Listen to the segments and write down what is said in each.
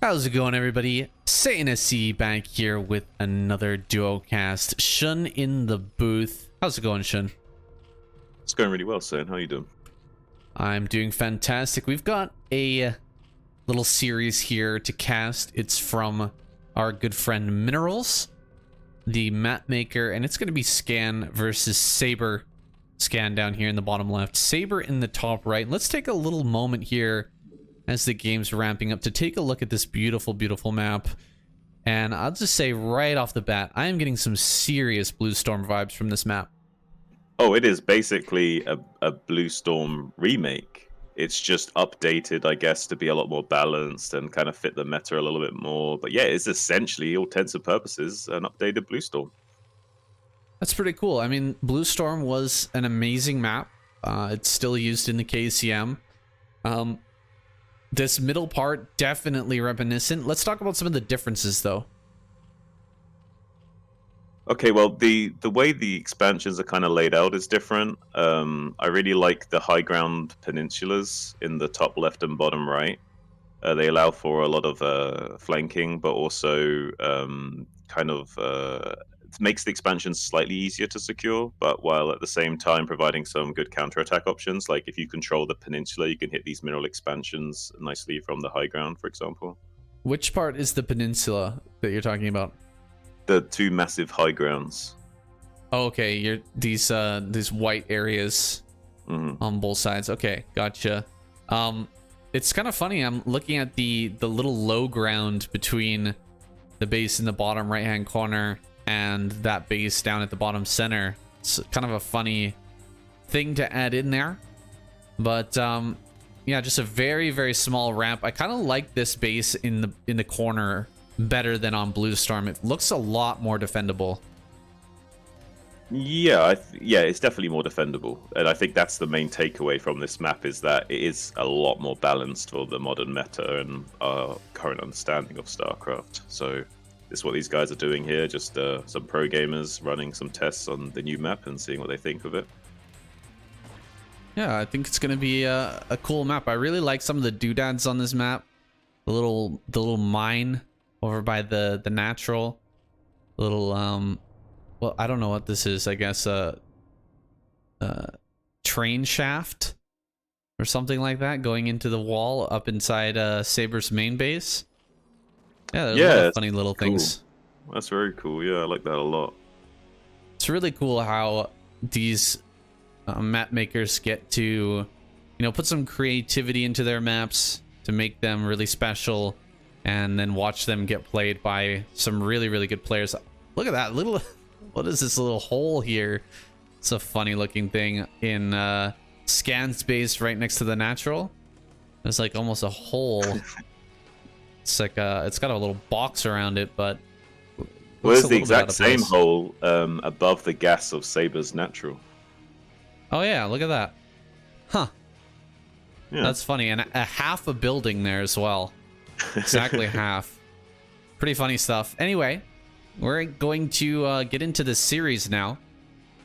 How's it going, everybody? SC back here with another duo cast. Shun in the booth. How's it going, Shun? It's going really well, Sam. How you doing? I'm doing fantastic. We've got a little series here to cast. It's from our good friend Minerals, the map maker, and it's going to be Scan versus Sabre. Scan down here in the bottom left, Sabre in the top right. Let's take a little moment here as the game's ramping up to take a look at this beautiful, beautiful map. And I'll just say right off the bat, I am getting some serious Blue Storm vibes from this map. Oh, it is basically a Blue Storm remake. It's just updated, I guess, to be a lot more balanced and kind of fit the meta a little bit more. But yeah, it's essentially, all intents and purposes, an updated Blue Storm. That's pretty cool. I mean, Blue Storm was an amazing map. It's still used in the KCM. This middle part, definitely reminiscent. Let's talk about some of the differences, though. Okay, well, the way the expansions are kind of laid out is different. I really like the high ground peninsulas in the top left and bottom right. They allow for a lot of flanking, but also it makes the expansion slightly easier to secure, but while at the same time providing some good counterattack options. Like if you control the peninsula, you can hit these mineral expansions nicely from the high ground, for example. Which part is the peninsula that you're talking about? The two massive high grounds. Oh, okay, you're these white areas on both sides. Okay, gotcha. It's kind of funny. I'm looking at the little low ground between the base in the bottom right hand corner and that base down at the bottom center. It's kind of a funny thing to add in there, but yeah, just a very, very small ramp. I kind of like this base in the corner better than on Blue Storm. It looks a lot more defendable. Yeah, yeah, it's definitely more defendable, and I think that's the main takeaway from this map, is that it is a lot more balanced for the modern meta and our current understanding of Starcraft. So this is what these guys are doing here, just some pro gamers running some tests on the new map and seeing what they think of it. Yeah, I think it's gonna be a cool map. I really like some of the doodads on this map. The little mine over by the natural little well, I don't know what this is. I guess train shaft or something like that going into the wall up inside Sabre's main base. Yeah, there's a lot of funny little things. That's very cool. Yeah, I like that a lot. It's really cool how these map makers get to, you know, put some creativity into their maps to make them really special, and then watch them get played by some really, really good players. Look at that little, what is this little hole here? It's a funny looking thing in Scan's base right next to the natural. It's like almost a hole. It's like it's got a little box around it, but well, it's the exact same hole above the gas of Sabre's natural. Oh yeah, look at that. Huh. Yeah. That's funny. And a half a building there as well. Exactly half. Pretty funny stuff. Anyway, we're going to get into the series now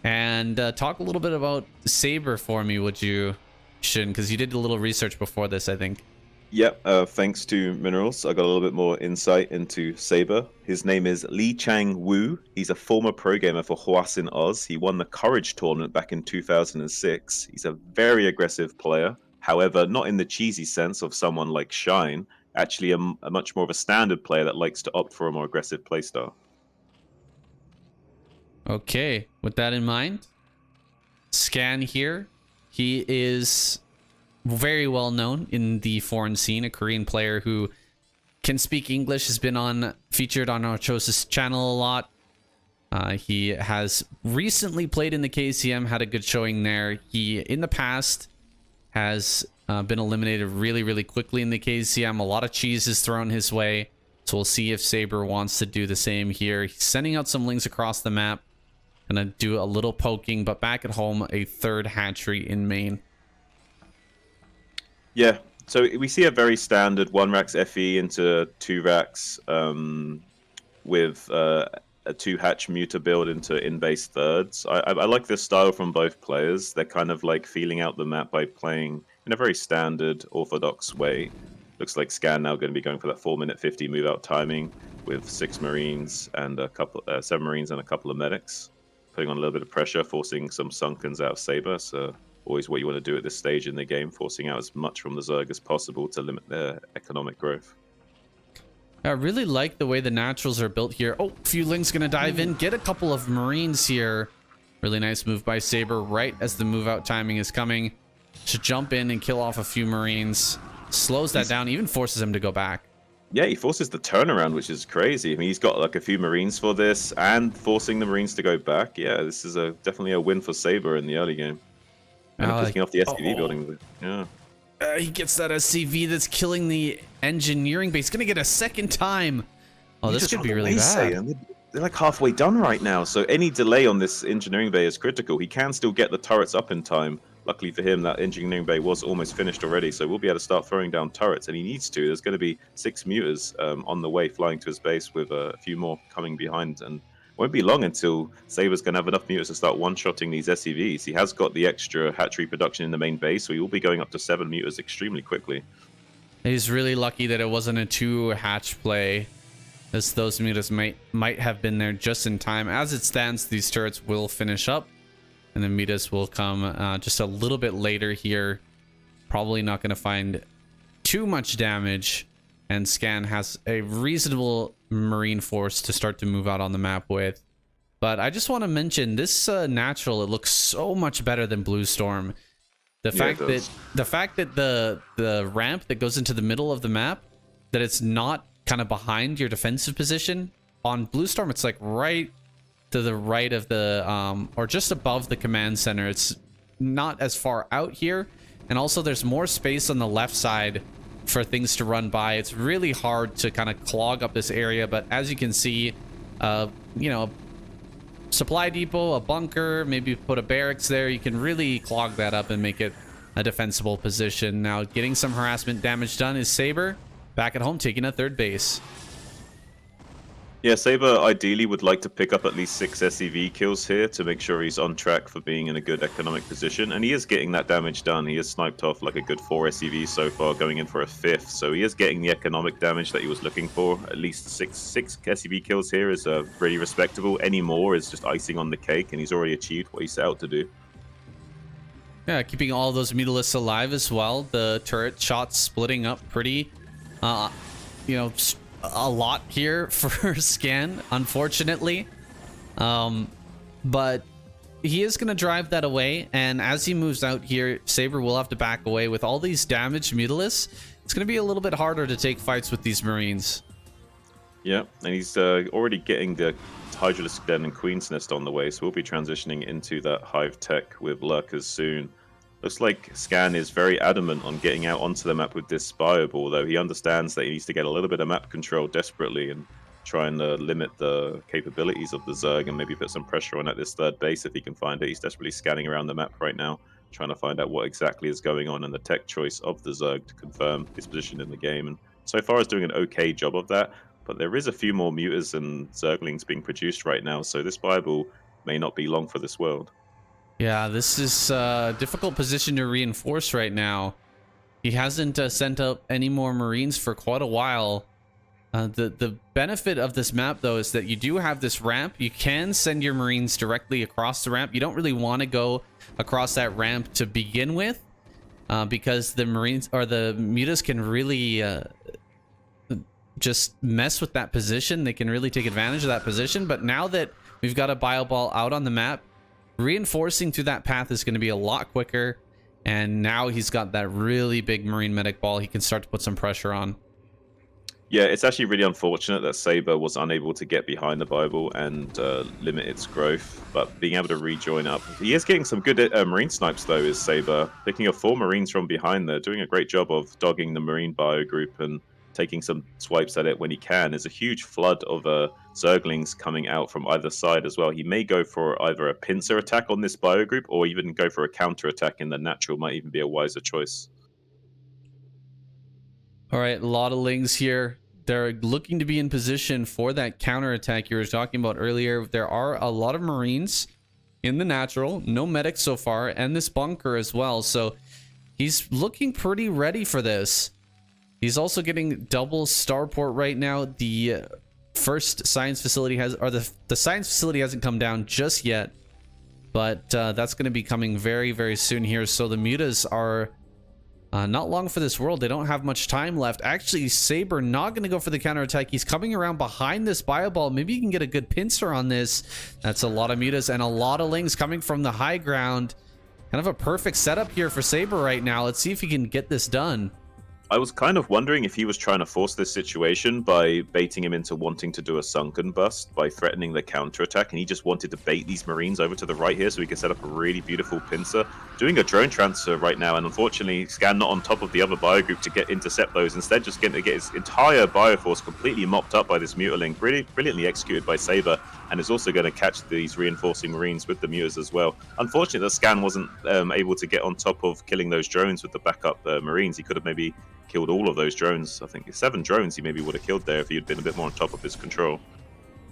and talk a little bit about Sabre for me, would you, Shin? Because you did a little research before this, I think. Yep, thanks to Minerals, I got a little bit more insight into Sabre. His name is Lee Chang Wu. He's a former pro gamer for Hwasin Oz. He won the Courage tournament back in 2006. He's a very aggressive player. However, not in the cheesy sense of someone like Shine. Actually, a much more of a standard player that likes to opt for a more aggressive playstyle. Okay, with that in mind, Scan here. He is very well known in the foreign scene, a Korean player who can speak English, has been featured on Archosa's channel a lot. He has recently played in the KCM, had a good showing there. He, in the past, has been eliminated really, really quickly in the KCM. A lot of cheese is thrown his way, so we'll see if Sabre wants to do the same here. He's sending out some links across the map. Gonna do a little poking, but back at home, a third hatchery in main. Yeah, so we see a very standard 1 racks FE into 2 racks with a 2 hatch muta build into in-base thirds. I like this style from both players. They're kind of like feeling out the map by playing in a very standard orthodox way. Looks like Scan now going to be going for that 4-minute 50 move out timing with 6 Marines and 7 Marines and a couple of medics, putting on a little bit of pressure, forcing some Sunkens out of Sabre. So always what you want to do at this stage in the game, forcing out as much from the Zerg as possible to limit their economic growth. I really like the way the naturals are built here. Oh, Fewling's gonna dive in, get a couple of Marines here. Really nice move by Sabre right as the move out timing is coming. Should jump in and kill off a few Marines. Slows that down, even forces him to go back. Yeah, he forces the turnaround, which is crazy. I mean, he's got like a few Marines for this and forcing the Marines to go back. Yeah, this is definitely a win for Sabre in the early game. And picking off the SCV building. Yeah. He gets that SCV that's killing the engineering base. Gonna get a second time. Oh, this could be really bad. They're like halfway done right now, so any delay on this engineering bay is critical. He can still get the turrets up in time. Luckily for him, that engineering bay was almost finished already, so we'll be able to start throwing down turrets, and he needs to. There's going to be 6 muters on the way flying to his base with a few more coming behind, and it won't be long until Sabre's going to have enough muters to start one-shotting these SCVs. He has got the extra hatchery production in the main base, so he will be going up to 7 muters extremely quickly. He's really lucky that it wasn't a 2-hatch play, as those mutas might have been there just in time. As it stands, these turrets will finish up, and the mutas will come just a little bit later here. Probably not going to find too much damage, and Scan has a reasonable Marine force to start to move out on the map with. But I just want to mention this natural. It looks so much better than Blue Storm. The fact that the ramp that goes into the middle of the map, that it's not kind of behind your defensive position. On Blue Storm, it's like right to the right of the or just above the command center. It's not as far out here, and also there's more space on the left side for things to run by. It's really hard to kind of clog up this area, but as you can see, you know, supply depot, a bunker, maybe put a barracks there, you can really clog that up and make it a defensible position. Now getting some harassment damage done is Sabre back at home taking a 3rd base. Yeah, Sabre ideally would like to pick up at least 6 SCV kills here to make sure he's on track for being in a good economic position, and he is getting that damage done. He has sniped off like a good 4 SCVs so far, going in for a 5th, so he is getting the economic damage that he was looking for. At least 6 SCV kills here is really respectable. Any more is just icing on the cake, and he's already achieved what he set out to do. Yeah, keeping all those mutalisks alive as well. The turret shots splitting up pretty, you know, a lot here for Scan, unfortunately. But he is going to drive that away, and as he moves out here, Sabre will have to back away. With all these damaged mutalisks, it's going to be a little bit harder to take fights with these Marines. Yeah, and he's already getting the Hydralisk Den and Queen's Nest on the way, so we'll be transitioning into that Hive Tech with Lurkers soon. Looks like Scan is very adamant on getting out onto the map with this Bioball, though he understands that he needs to get a little bit of map control desperately and try and limit the capabilities of the Zerg and maybe put some pressure on at this 3rd base if he can find it. He's desperately scanning around the map right now, trying to find out what exactly is going on and the tech choice of the Zerg to confirm his position in the game. And so far is doing an okay job of that, but there is a few more Mutas and Zerglings being produced right now, so this Bioball may not be long for this world. Yeah, this is a difficult position to reinforce right now. He hasn't sent up any more Marines for quite a while. The benefit of this map, though, is that you do have this ramp. You can send your Marines directly across the ramp. You don't really want to go across that ramp to begin with, because the Marines or the Mutas can really just mess with that position. They can really take advantage of that position. But now that we've got a Bioball out on the map, reinforcing through that path is going to be a lot quicker, and now he's got that really big Marine medic ball he can start to put some pressure on. Yeah, it's actually really unfortunate that Sabre was unable to get behind the Bible and limit its growth, but being able to rejoin up. He is getting some good Marine snipes, though, is Sabre. Picking up 4 Marines from behind there, doing a great job of dogging the Marine bio group and taking some swipes at it when he can. There's a huge flood of Zerglings coming out from either side as well. He may go for either a pincer attack on this bio group or even go for a counter attack in the natural. Might even be a wiser choice. All right, a lot of Lings here. They're looking to be in position for that counter attack you were talking about earlier. There are a lot of Marines in the natural, no medics so far, and this bunker as well. So he's looking pretty ready for this. He's also getting double starport right now. The first science facility has, or the science facility hasn't come down just yet, but that's going to be coming very, very soon here. So the mutas are not long for this world. They don't have much time left. Actually, Sabre not going to go for the counterattack. He's coming around behind this bio ball. Maybe you can get a good pincer on this. That's a lot of mutas and a lot of lings coming from the high ground. Kind of a perfect setup here for Sabre right now. Let's see if he can get this done. I was kind of wondering if he was trying to force this situation by baiting him into wanting to do a sunken bust by threatening the counterattack, and he just wanted to bait these Marines over to the right here so he could set up a really beautiful pincer. Doing a drone transfer right now, and unfortunately, Scan not on top of the other bio group to intercept those. Instead, just getting to get his entire bioforce completely mopped up by this mutaling. Brilliantly executed by Sabre, and is also going to catch these reinforcing Marines with the mutas as well. Unfortunately, the Scan wasn't able to get on top of killing those drones with the backup Marines. He could have maybe killed all of those drones. I think 7 drones he maybe would have killed there if he had been a bit more on top of his control.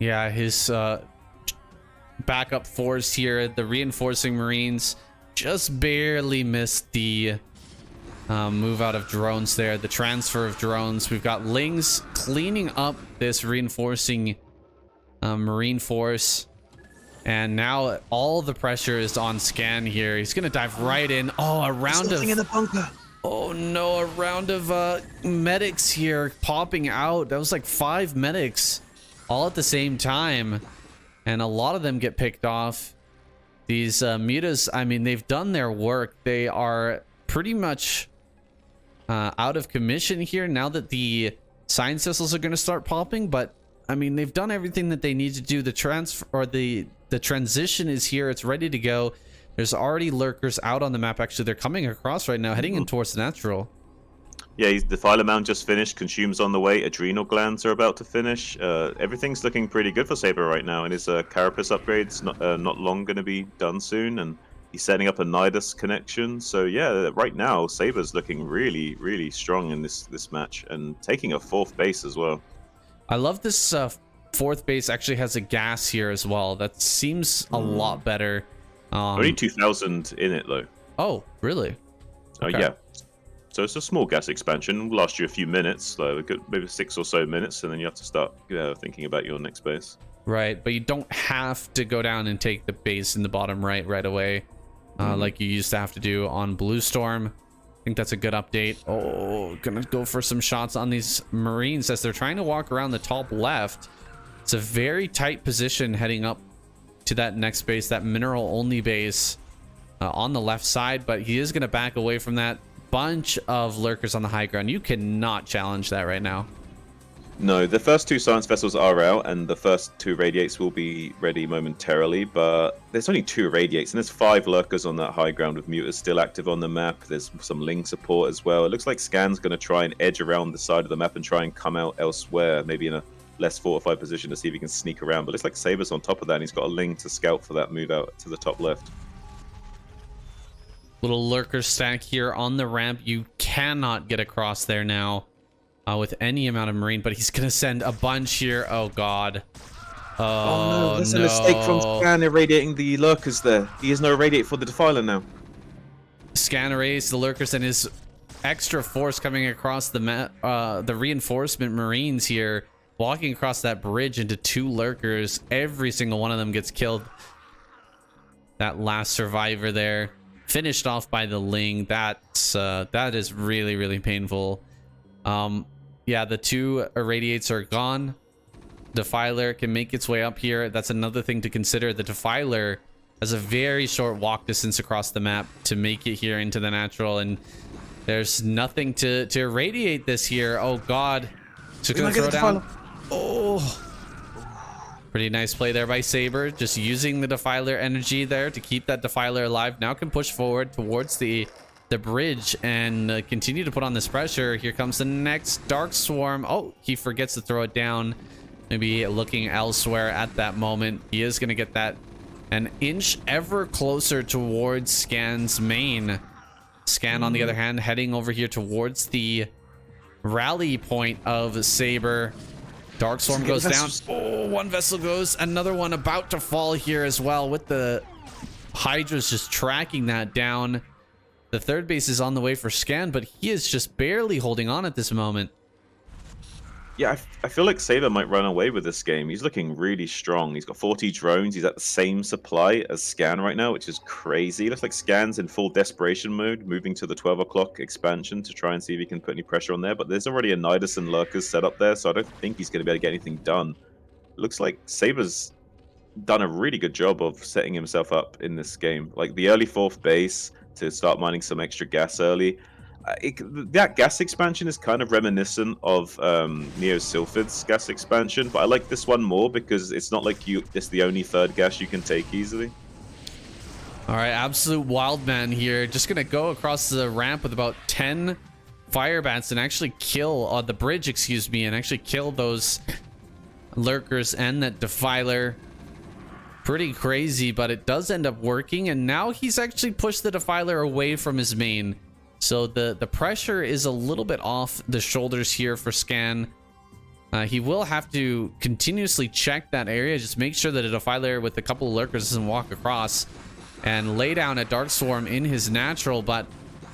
Yeah, his backup force here, the reinforcing Marines, just barely missed the move out of drones there, the transfer of drones. We've got Lings cleaning up this reinforcing Marine force. And now all the pressure is on Scan here. He's going to dive right in. Oh, a round of... in the bunker. Oh no, a round of medics here popping out. That was like 5 medics all at the same time. And a lot of them get picked off. These mutas, I mean, they've done their work. They are pretty much out of commission here now that the science missiles are going to start popping. But I mean, they've done everything that they need to do. The transfer, or the transition is here. It's ready to go. There's already lurkers out on the map. Actually, they're coming across right now, heading in towards the natural. Yeah, the Defiler Mound just finished. Consume's on the way. Adrenal glands are about to finish. Everything's looking pretty good for Sabre right now. And his Carapace upgrade's not long going to be done soon. And he's setting up a Nidus connection. So yeah, right now, Sabre's looking really, really strong in this match. And taking a 4th base as well. I love this 4th base actually has a gas here as well. That seems a lot better. Only 2,000 in it though. Oh, really? Okay. Yeah. So it's a small gas expansion. Will last you a few minutes, like maybe 6 or so minutes, and then you have to start thinking about your next base. Right, but you don't have to go down and take the base in the bottom right away, like you used to have to do on Blue Storm. I think that's a good update. Oh, gonna go for some shots on these Marines as they're trying to walk around the top left. It's a very tight position heading up to that next base, that mineral only base on the left side, but he is going to back away from that. Bunch of lurkers on the high ground. You cannot challenge that right now. No, the first 2 science vessels are out, and the first 2 radiates will be ready momentarily, but there's only 2 radiates, and there's 5 lurkers on that high ground with mutas still active on the map. There's some Ling support as well. It looks like Scan's going to try and edge around the side of the map and try and come out elsewhere, maybe in a less fortified position to see if he can sneak around. But it's like Sabre's on top of that, and he's got a Ling to scout for that move out to the top left. Little lurker stack here on the ramp. You cannot get across there now with any amount of Marine, but he's going to send a bunch here. Oh, God. Oh, no. That's a mistake from Scan irradiating the lurkers there. He has no irradiate for the Defiler now. Scan arrays the lurkers and his extra force coming across the map. The reinforcement Marines here walking across that bridge into 2 lurkers. Every single one of them gets killed. That last survivor there finished off by the Ling. That is really, really painful. Yeah, the 2 irradiates are gone. Defiler can make its way up here. That's another thing to consider. The Defiler has a very short walk distance across the map to make it here into the natural, and there's nothing to irradiate this here. Oh, God. Just gonna throw down. Oh, pretty nice play there by Sabre, just using the Defiler energy there to keep that Defiler alive. Now can push forward towards the bridge and continue to put on this pressure. Here comes the next Dark Swarm. Oh, he forgets to throw it down. Maybe looking elsewhere at that moment. He is going to get that an inch ever closer towards Scan's main. Scan, on the other hand, heading over here towards the rally point of Sabre. Dark Storm goes down. Oh, 1 vessel goes. Another one about to fall here as well, with the Hydras just tracking that down. The third base is on the way for Scan, but he is just barely holding on at this moment. Yeah, I feel like Sabre might run away with this game. He's looking really strong. He's got 40 drones. He's at the same supply as Scan right now, which is crazy. It looks like Scan's in full desperation mode, moving to the 12 o'clock expansion to try and see if he can put any pressure on there. But there's already a Nidus and Lurkers set up there, so I don't think he's going to be able to get anything done. It looks like Sabre's done a really good job of setting himself up in this game. Like the early fourth base to start mining some extra gas early. That gas expansion is kind of reminiscent of Neo Sylphid's gas expansion, but I like this one more because it's not like it's the only third gas you can take easily. All right, absolute wild man here. Just gonna go across the ramp with about 10 fire bats and actually kill the bridge, excuse me, and actually kill those lurkers and that defiler. Pretty crazy, but it does end up working, and now he's actually pushed the defiler away from his main. So the pressure is a little bit off the shoulders here for Scan. He will have to continuously check that area, just make sure that a defiler with a couple of lurkers doesn't walk across, and lay down a Dark Swarm in his natural. But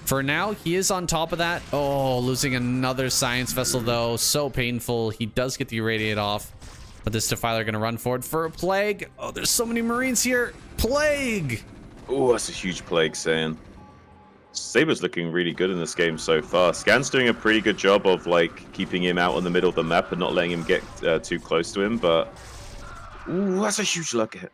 for now, he is on top of that. Oh, losing another Science Vessel though, so painful. He does get the irradiate off, but this defiler gonna run forward for a Plague. Oh, there's so many Marines here. Plague! Oh, that's a huge Plague, saying. Sabre's looking really good in this game so far. Scan's doing a pretty good job of like keeping him out in the middle of the map and not letting him get too close to him, but ooh, that's a huge lurker hit.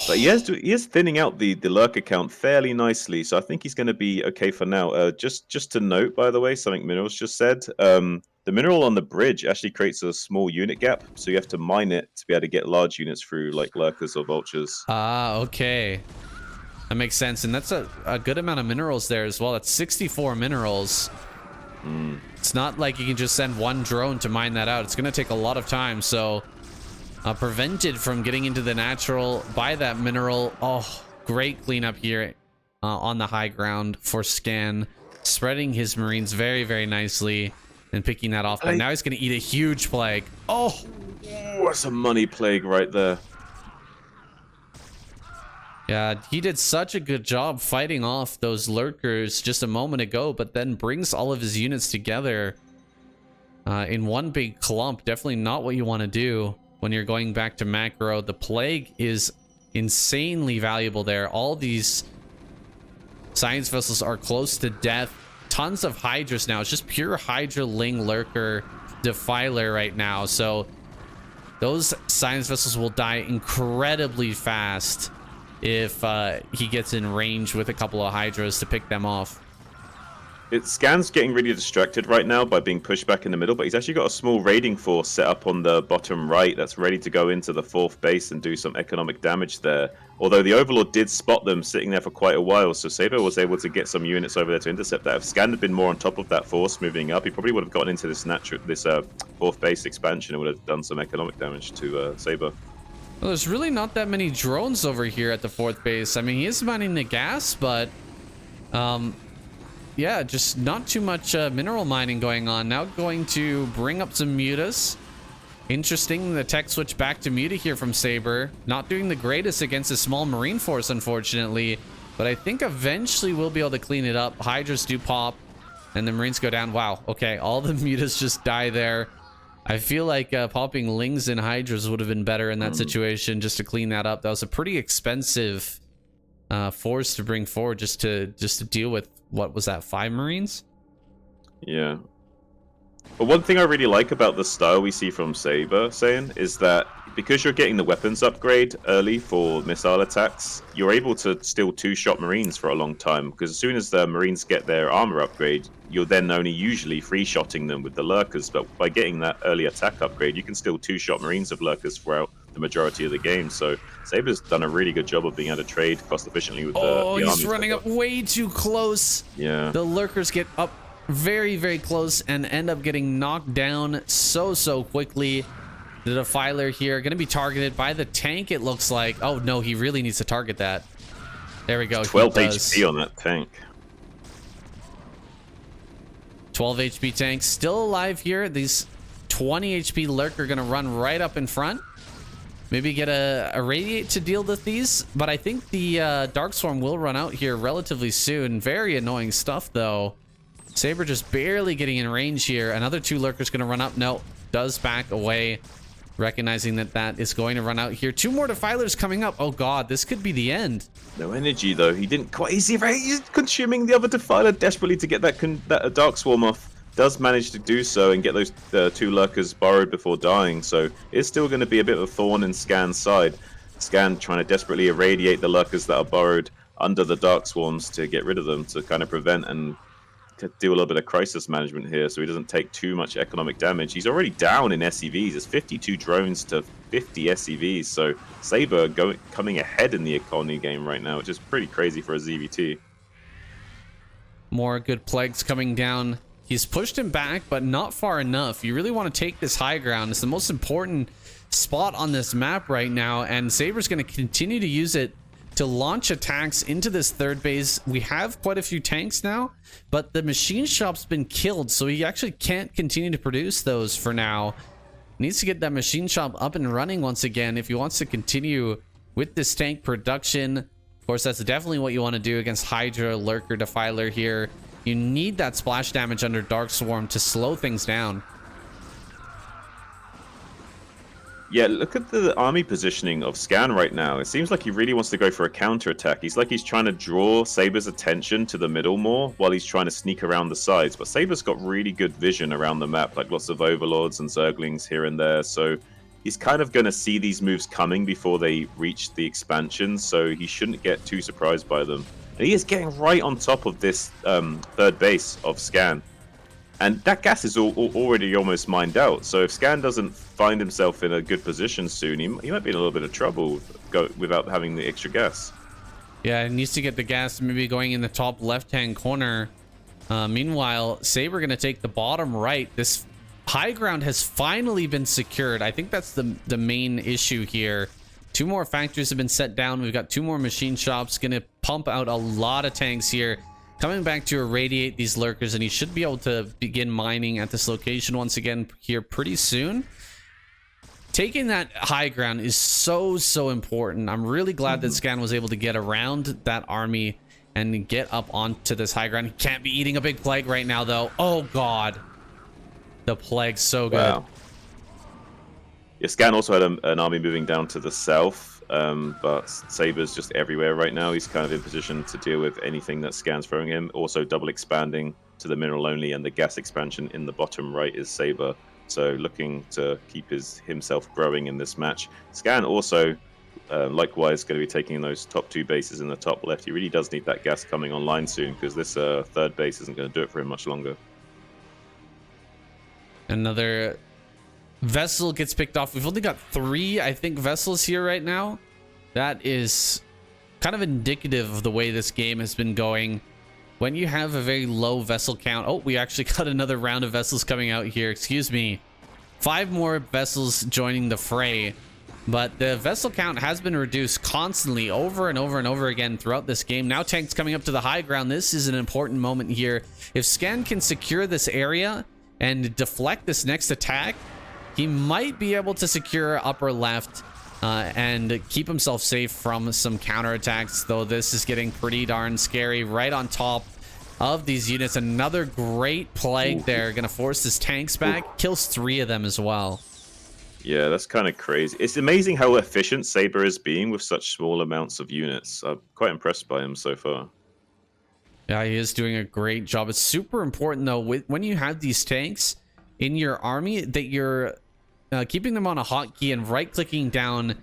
But he is thinning out the lurker count fairly nicely, so I think he's going to be okay for now. Just to note, by the way, something Minerals just said. The mineral on the bridge actually creates a small unit gap, so you have to mine it to be able to get large units through like lurkers or vultures. Ah, okay. That makes sense, and that's a good amount of minerals there as well. That's 64 minerals. It's not like you can just send one drone to mine that out. It's going to take a lot of time, so prevented from getting into the natural by that mineral. Oh, great cleanup here on the high ground for Scan, spreading his Marines very, very nicely and picking that off. But now he's going to eat a huge Plague. Oh, that's a money Plague right there. Yeah, he did such a good job fighting off those lurkers just a moment ago, but then brings all of his units together in one big clump. Definitely not what you want to do when you're going back to macro. The Plague is insanely valuable there. All these science vessels are close to death. Tons of Hydras now. It's just pure Hydra Ling Lurker Defiler right now. So those science vessels will die incredibly fast if he gets in range with a couple of Hydras to pick them off. Scan's getting really distracted right now by being pushed back in the middle, but he's actually got a small raiding force set up on the bottom right that's ready to go into the fourth base and do some economic damage there. Although the Overlord did spot them sitting there for quite a while, so Sabre was able to get some units over there to intercept that. If Scan had been more on top of that force moving up, he probably would have gotten into this fourth base expansion and would have done some economic damage to Sabre. Well, there's really not that many drones over here at the fourth base. I mean, he is mining the gas, but yeah, just not too much mineral mining going on. Now going to bring up some mutas. Interesting, the tech switch back to muta here from Sabre. Not doing the greatest against a small Marine force, unfortunately, but I think eventually we'll be able to clean it up. Hydras do pop, and the Marines go down. Wow, okay, all the mutas just die there. I feel like popping Lings and Hydras would have been better in that situation, just to clean that up. That was a pretty expensive force to bring forward just to deal with, what was that, 5 Marines? Yeah. But one thing I really like about the style we see from Sabre, is that because you're getting the weapons upgrade early for missile attacks, you're able to still two-shot Marines for a long time, because as soon as the Marines get their armor upgrade, you're then only usually free-shotting them with the lurkers. But by getting that early attack upgrade, you can still two-shot Marines of lurkers throughout the majority of the game. So Sabre's done a really good job of being able to trade cost efficiently with the army. Oh, he's running up way too close. Yeah. The lurkers get up very, very close and end up getting knocked down so quickly. The Defiler here going to be targeted by the tank, it looks like. Oh, no, he really needs to target that. There we go. 12 HP on that tank. 12 HP tank still alive here. These 20 HP lurker going to run right up in front. Maybe get a radiate to deal with these, but I think the Darkstorm will run out here relatively soon. Very annoying stuff though. Sabre just barely getting in range here. Another 2 lurkers gonna run up. No, does back away, recognizing that that is going to run out here. 2 more defilers coming up. Oh god, this could be the end. No energy though. He didn't quite. He's consuming the other defiler desperately to get that dark swarm off. Does manage to do so and get those 2 lurkers borrowed before dying, so it's still going to be a bit of a thorn in Scan's side. Scan trying to desperately irradiate the lurkers that are borrowed under the dark swarms to get rid of them, to kind of prevent and to do a little bit of crisis management here so he doesn't take too much economic damage. He's already down in SCVs. It's 52 drones to 50 SCVs, so Sabre coming ahead in the economy game right now, which is pretty crazy for a ZVT. More good plagues coming down. He's pushed him back, but not far enough. You really want to take this high ground. It's the most important spot on this map right now, and Sabre's going to continue to use it to launch attacks into this 3rd base. We have quite a few tanks now, but the machine shop's been killed, so he actually can't continue to produce those for now. Needs to get that machine shop up and running once again if he wants to continue with this tank production. Of course, that's definitely what you want to do against Hydra, Lurker, Defiler here. You need that splash damage under Dark Swarm to slow things down. Yeah, look at the army positioning of Scan right now. It seems like he really wants to go for a counterattack. He's trying to draw Sabre's attention to the middle more while he's trying to sneak around the sides. But Sabre's got really good vision around the map, like lots of Overlords and Zerglings here and there. So he's kind of going to see these moves coming before they reach the expansion. So he shouldn't get too surprised by them. And he is getting right on top of this 3rd base of Scan. And that gas is already almost mined out. So if Scan doesn't find himself in a good position soon, he might be in a little bit of trouble without having the extra gas. Yeah, it needs to get the gas maybe going in the top left-hand corner. Meanwhile, Sabre going to take the bottom right. This high ground has finally been secured. I think that's the main issue here. 2 more factories have been set down. We've got 2 more machine shops. Going to pump out a lot of tanks here. Coming back to irradiate these lurkers, and he should be able to begin mining at this location once again here pretty soon. Taking that high ground is so important. I'm really glad that Scan was able to get around that army and get up onto this high ground. He can't be eating a big plague right now, though. Oh, God. The plague's so good. Wow. Yeah, Scan also had an army moving down to the south, but Sabre's just everywhere right now. He's kind of in position to deal with anything that Scan's throwing him. Also double expanding to the mineral only, and the gas expansion in the bottom right is Sabre. So looking to keep himself growing in this match. Scan also, likewise, going to be taking those top 2 bases in the top left. He really does need that gas coming online soon, because this 3rd base isn't going to do it for him much longer. Another vessel gets picked off. We've only got 3, I think, vessels here right now. That is kind of indicative of the way this game has been going. When you have a very low vessel count... Oh, we actually got another round of vessels coming out here. Excuse me. 5 more vessels joining the fray. But the vessel count has been reduced constantly over and over and over again throughout this game. Now tanks coming up to the high ground. This is an important moment here. If Scan can secure this area and deflect this next attack, he might be able to secure upper left and keep himself safe from some counterattacks, though this is getting pretty darn scary right on top of these units. Another great plague there. Going to force his tanks back. Kills 3 of them as well. Yeah, that's kind of crazy. It's amazing how efficient Sabre is being with such small amounts of units. I'm quite impressed by him so far. Yeah, he is doing a great job. It's super important, though, when you have these tanks in your army, that you're keeping them on a hotkey and right-clicking down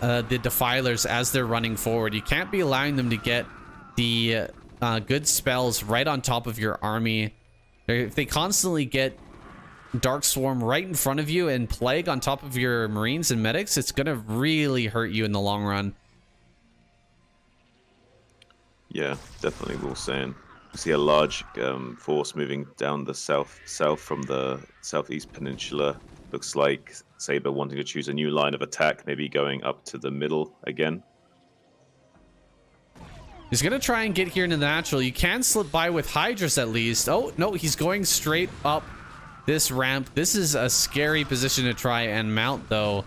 the defilers as they're running forward. You can't be allowing them to get the good spells right on top of your army. If they constantly get Dark Swarm right in front of you and Plague on top of your Marines and Medics, it's going to really hurt you in the long run. Yeah, definitely will saying. We see a large force moving down the south from the southeast peninsula. Looks like Sabre wanting to choose a new line of attack, maybe going up to the middle again. He's going to try and get here into the natural. You can slip by with Hydras at least. Oh, no, he's going straight up this ramp. This is a scary position to try and mount, though.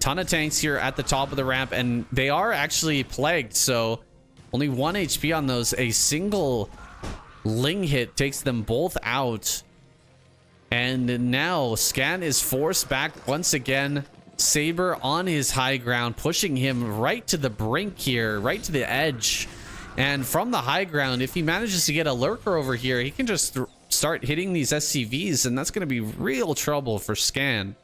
Ton of tanks here at the top of the ramp, and they are actually plagued, so only 1 HP on those. A single Ling hit takes them both out. And now Scan is forced back once again. Sabre on his high ground, pushing him right to the brink here, right to the edge. And from the high ground, if he manages to get a lurker over here, he can just start hitting these SCVs, and that's going to be real trouble for Scan.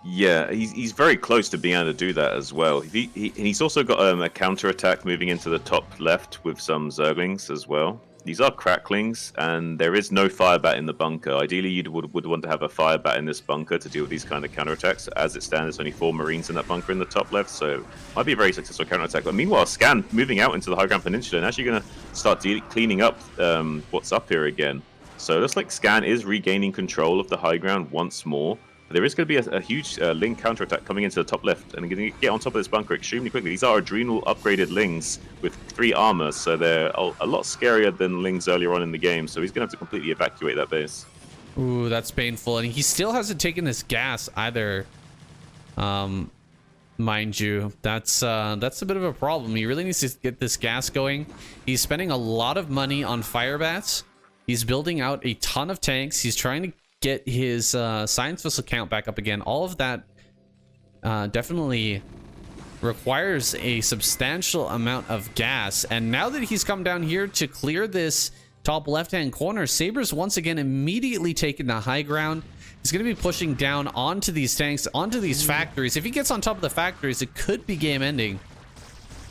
Yeah, he's very close to being able to do that as well. He's also got a counter attack moving into the top left with some Zerglings as well. These are cracklings, and there is no firebat in the bunker. Ideally, you would want to have a firebat in this bunker to deal with these kind of counterattacks. As it stands, there's only 4 Marines in that bunker in the top left, so it might be a very successful counterattack. But meanwhile, Scan moving out into the High Ground Peninsula and actually going to start cleaning up what's up here again. So it looks like Scan is regaining control of the high ground once more. There is going to be a huge Ling counterattack coming into the top left, and going to get on top of this bunker extremely quickly. These are Adrenal upgraded Lings with 3 armor, so they're a lot scarier than Lings earlier on in the game, so he's going to have to completely evacuate that base. Ooh, that's painful. And he still hasn't taken this gas either. Mind you, that's a bit of a problem. He really needs to get this gas going. He's spending a lot of money on fire bats. He's building out a ton of tanks. He's trying to get his science vessel count back up again. All of that definitely requires a substantial amount of gas. And now that he's come down here to clear this top left-hand corner, Sabre's once again immediately taken the high ground. He's going to be pushing down onto these tanks, onto these factories. If he gets on top of the factories, it could be game ending.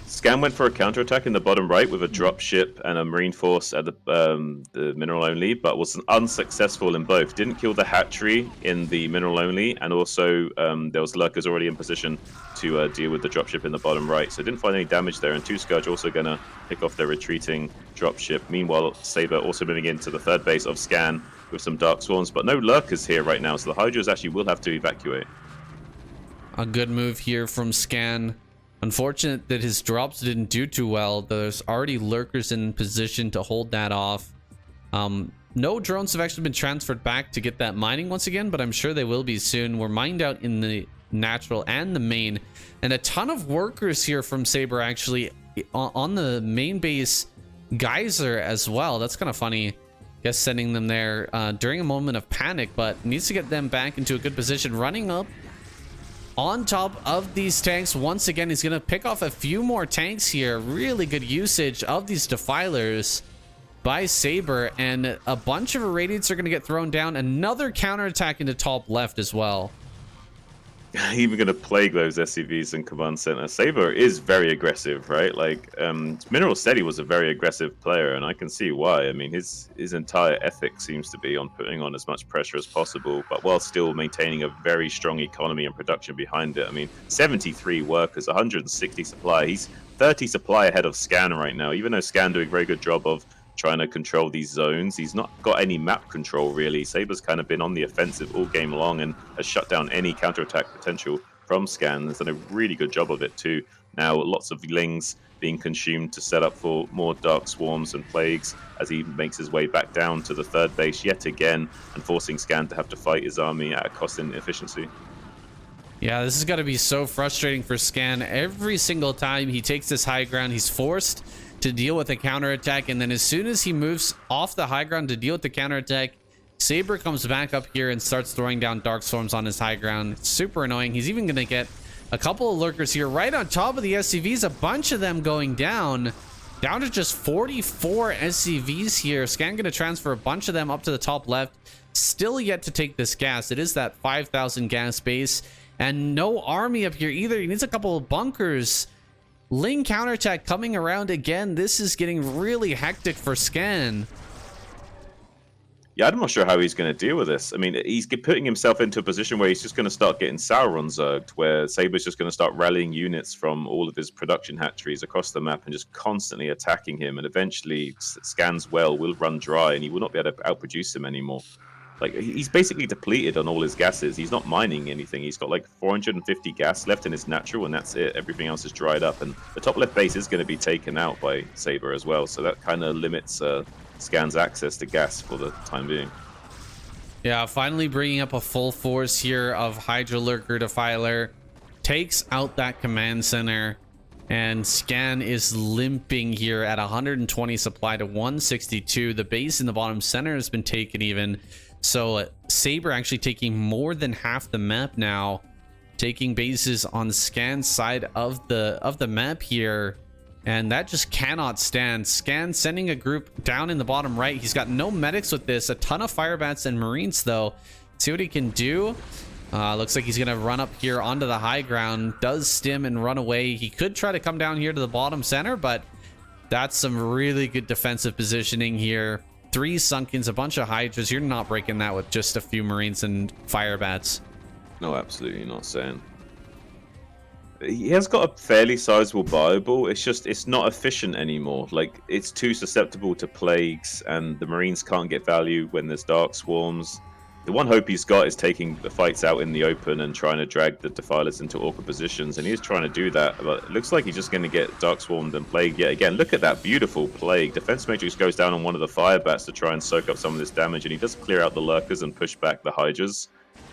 Scan went for a counterattack in the bottom right with a drop ship and a marine force at the mineral only, but was unsuccessful in both. Didn't kill the hatchery in the mineral only, and also there was lurkers already in position to deal with the dropship in the bottom right. So didn't find any damage there, and 2 Scourge also going to pick off their retreating dropship. Meanwhile, Sabre also moving into the third base of Scan with some Dark Swarms, but no lurkers here right now, so the Hydras actually will have to evacuate. A good move here from Scan. Unfortunate that his drops didn't do too well. There's already lurkers in position to hold that off. No drones have actually been transferred back to get that mining once again, but I'm sure they will be soon. We're mined out in the natural and the main, and a ton of workers here from Sabre actually on the main base geyser as well. That's kind of funny. Guess sending them there during a moment of panic, but needs to get them back into a good position. Running up on top of these tanks once again. He's gonna pick off a few more tanks here. Really good usage of these defilers by Sabre, and a bunch of irradiates are gonna get thrown down. Another counterattack into top left as well. Even going to plague those SCVs in command center. Sabre is very aggressive, right? Like, Mineral said he was a very aggressive player, and I can see why. I mean, his entire ethic seems to be on putting on as much pressure as possible, but while still maintaining a very strong economy and production behind it. I mean, 73 workers, 160 supply. He's 30 supply ahead of Scan right now, even though Scan doing a very good job of trying to control these zones. He's not got any map control, really. Sabre's kind of been on the offensive all game long and has shut down any counterattack potential from Scan. He's done a really good job of it, too. Now, lots of Lings being consumed to set up for more Dark Swarms and Plagues as he makes his way back down to the third base yet again, and forcing Scan to have to fight his army at a cost in efficiency. Yeah, this is going to be so frustrating for Scan. Every single time he takes this high ground, he's forced to deal with a counterattack, and then as soon as he moves off the high ground to deal with the counterattack, Sabre comes back up here and starts throwing down Dark Storms on his high ground. It's super annoying. He's even going to get a couple of lurkers here right on top of the SCVs, a bunch of them going down to just 44 SCVs here. Scan going to transfer a bunch of them up to the top left. Still yet to take this gas. It is that 5,000 gas base, and no army up here either. He needs a couple of bunkers. Ling counterattack coming around again. This is getting really hectic for Scan. Yeah, I'm not sure how he's going to deal with this. I mean, he's putting himself into a position where he's just going to start getting Sauron zerged, where Sabre's just going to start rallying units from all of his production hatcheries across the map and just constantly attacking him. And eventually, Scan's well will run dry and he will not be able to outproduce him anymore. Like, he's basically depleted on all his gases. He's not mining anything. He's got like 450 gas left in his natural, and that's it. Everything else is dried up. And the top left base is going to be taken out by Sabre as well. So that kind of limits Scan's access to gas for the time being. Yeah, finally bringing up a full force here of Hydra Lurker Defiler. Takes out that command center. And Scan is limping here at 120 supply to 162. The base in the bottom center has been taken even. So Sabre actually taking more than half the map now. Taking bases on Scan's side of the map here. And that just cannot stand. Scan sending a group down in the bottom right. He's got no medics with this. A ton of firebats and marines though. See what he can do. Looks like he's gonna run up here onto the high ground. Does stim and run away. He could try to come down here to the bottom center, but that's some really good defensive positioning here. 3 Sunkens, a bunch of Hydras. You're not breaking that with just a few marines and firebats. No, absolutely not, saying. He has got a fairly sizable Bible. It's just, it's not efficient anymore. Like, it's too susceptible to plagues, and the Marines can't get value when there's Dark Swarms. The one hope he's got is taking the fights out in the open and trying to drag the Defilers into awkward positions, and he's trying to do that, but it looks like he's just going to get Dark Swarmed and Plague yet again. Look at that beautiful Plague. Defense Matrix goes down on one of the Firebats to try and soak up some of this damage, and he does clear out the Lurkers and push back the Hydras.